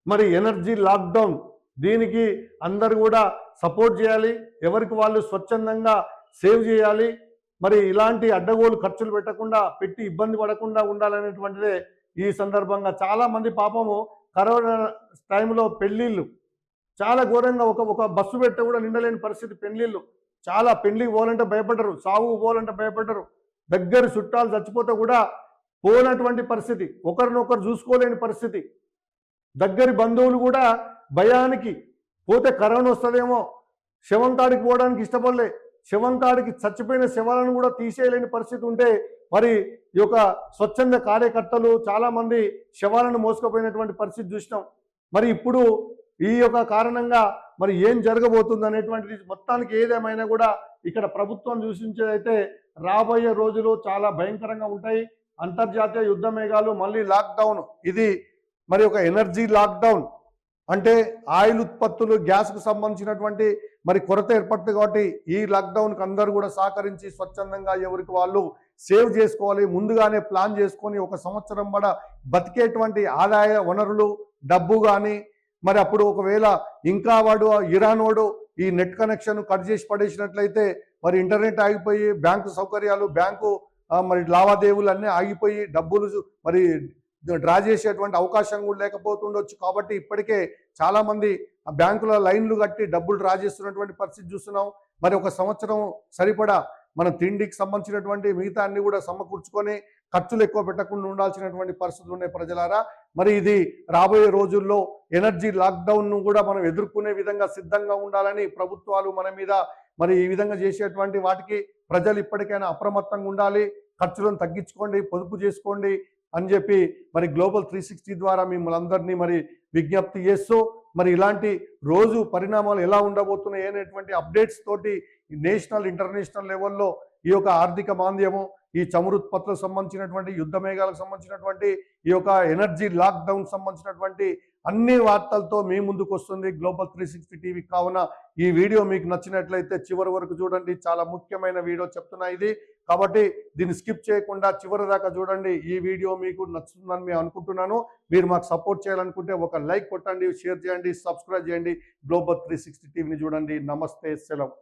మరి ఎనర్జీ లాక్డౌన్. దీనికి అందరు కూడా సపోర్ట్ చేయాలి. ఎవరికి వాళ్ళు స్వచ్ఛందంగా సేవ్ చేయాలి. మరి ఇలాంటి అడ్డగోలు ఖర్చులు పెట్టి ఇబ్బంది పడకుండా ఉండాలనేటువంటిదే ఈ సందర్భంగా. చాలామంది పాపము కరోనా టైంలో పెళ్ళిళ్ళు చాలా ఘోరంగా ఒక బస్సు పెట్టే కూడా నిండలేని పరిస్థితి. పెళ్ళిళ్ళు చాలా, పెళ్ళికి పోవాలంటే భయపడ్డరు, సాగు పోవాలంటే భయపడ్డరు, దగ్గర చుట్టాలు చచ్చిపోతే కూడా పోనటువంటి పరిస్థితి, ఒకరినొకరు చూసుకోలేని పరిస్థితి. దగ్గరి బంధువులు కూడా భయానికి పోతే కరోనా వస్తుందేమో శవం కాడికి పోవడానికి ఇష్టపడలే. శవం కాడికి చచ్చిపోయిన శవాలను కూడా తీసేయలేని పరిస్థితి ఉంటే మరి ఈ యొక్క స్వచ్ఛంద కార్యకర్తలు చాలామంది శవాలను మోసుకుపోయినటువంటి పరిస్థితి చూసినాం. మరి ఇప్పుడు ఈ యొక్క కారణంగా మరి ఏం జరగబోతుంది అనేటువంటిది మొత్తానికి ఏదేమైనా కూడా ఇక్కడ ప్రభుత్వం సూచించేదైతే రాబోయే రోజులు చాలా భయంకరంగా ఉంటాయి. అంతర్జాతీయ యుద్ధ మేఘాలు, మళ్ళీ లాక్డౌన్, ఇది మరి ఒక ఎనర్జీ లాక్డౌన్ అంటే ఆయిల్ ఉత్పత్తులు, గ్యాస్కు సంబంధించినటువంటి మరి కొరత ఏర్పడుతుంది. కాబట్టి ఈ లాక్డౌన్కి అందరూ కూడా సహకరించి స్వచ్ఛందంగా ఎవరికి వాళ్ళు సేవ్ చేసుకోవాలి. ముందుగానే ప్లాన్ చేసుకొని ఒక సంవత్సరం బతికేటువంటి ఆదాయ వనరులు, డబ్బు కానీ మరి అప్పుడు ఒకవేళ ఇంకా వాడు ఇరాన్ వాడు ఈ నెట్ కనెక్షన్ కట్ చేసి పడేసినట్లయితే మరి ఇంటర్నెట్ ఆగిపోయి బ్యాంకు సౌకర్యాలు, బ్యాంకు మరి లావాదేవీలు అన్నీ ఆగిపోయి డబ్బులు మరి డ్రా చేసేటువంటి అవకాశం కూడా లేకపోతుండొచ్చు. కాబట్టి ఇప్పటికే చాలామంది ఆ బ్యాంకుల లైన్లు కట్టి డబ్బులు డ్రా చేస్తున్నటువంటి పరిస్థితి చూస్తున్నాం. మరి ఒక సంవత్సరం సరిపడా మన తిండికి సంబంధించినటువంటి మిగతా అన్ని కూడా సమకూర్చుకొని ఖర్చులు ఎక్కువ పెట్టకుండా ఉండాల్సినటువంటి పరిస్థితులు ఉన్నాయి ప్రజలారా. మరి ఇది రాబోయే రోజుల్లో ఎనర్జీ లాక్డౌన్ను కూడా మనం ఎదుర్కొనే విధంగా సిద్ధంగా ఉండాలని ప్రభుత్వాలు మన మీద మరి ఈ విధంగా చేసేటువంటి వాటికి ప్రజలు ఇప్పటికైనా అప్రమత్తంగా ఉండాలి. ఖర్చులను తగ్గించుకోండి, పొదుపు చేసుకోండి అని చెప్పి మరి గ్లోబల్ 360 ద్వారా మిమ్మల్ని అందరినీ మరి విజ్ఞప్తి చేస్తూ మరి ఇలాంటి రోజు పరిణామాలు ఎలా ఉండబోతున్నాయి అనేటువంటి అప్డేట్స్ తోటి నేషనల్, ఇంటర్నేషనల్ లెవెల్లో ఈ యొక్క ఆర్థిక మాంద్యము, ఈ చమురుత్పత్తులకు సంబంధించినటువంటి, యుద్ధ మేఘాలకు సంబంధించినటువంటి, ఈ యొక్క ఎనర్జీ లాక్డౌన్ సంబంధించినటువంటి అన్ని వార్తలతో మీ ముందుకు వస్తుంది గ్లోబల్ 360 టీవీ. కావున ఈ వీడియో మీకు నచ్చినట్లయితే చివరి వరకు చూడండి. చాలా ముఖ్యమైన వీడియో చెప్తున్నా ఇది, కాబట్టి దీన్ని స్కిప్ చేయకుండా చివరి దాకా చూడండి. ఈ వీడియో మీకు నచ్చుతుందని మేము అనుకుంటున్నాను. మీరు మాకు సపోర్ట్ చేయాలనుకుంటే ఒక లైక్ కొట్టండి, షేర్ చేయండి, సబ్స్క్రైబ్ చేయండి. గ్లోబల్ 360 టీవీని చూడండి. నమస్తే, సెలవు.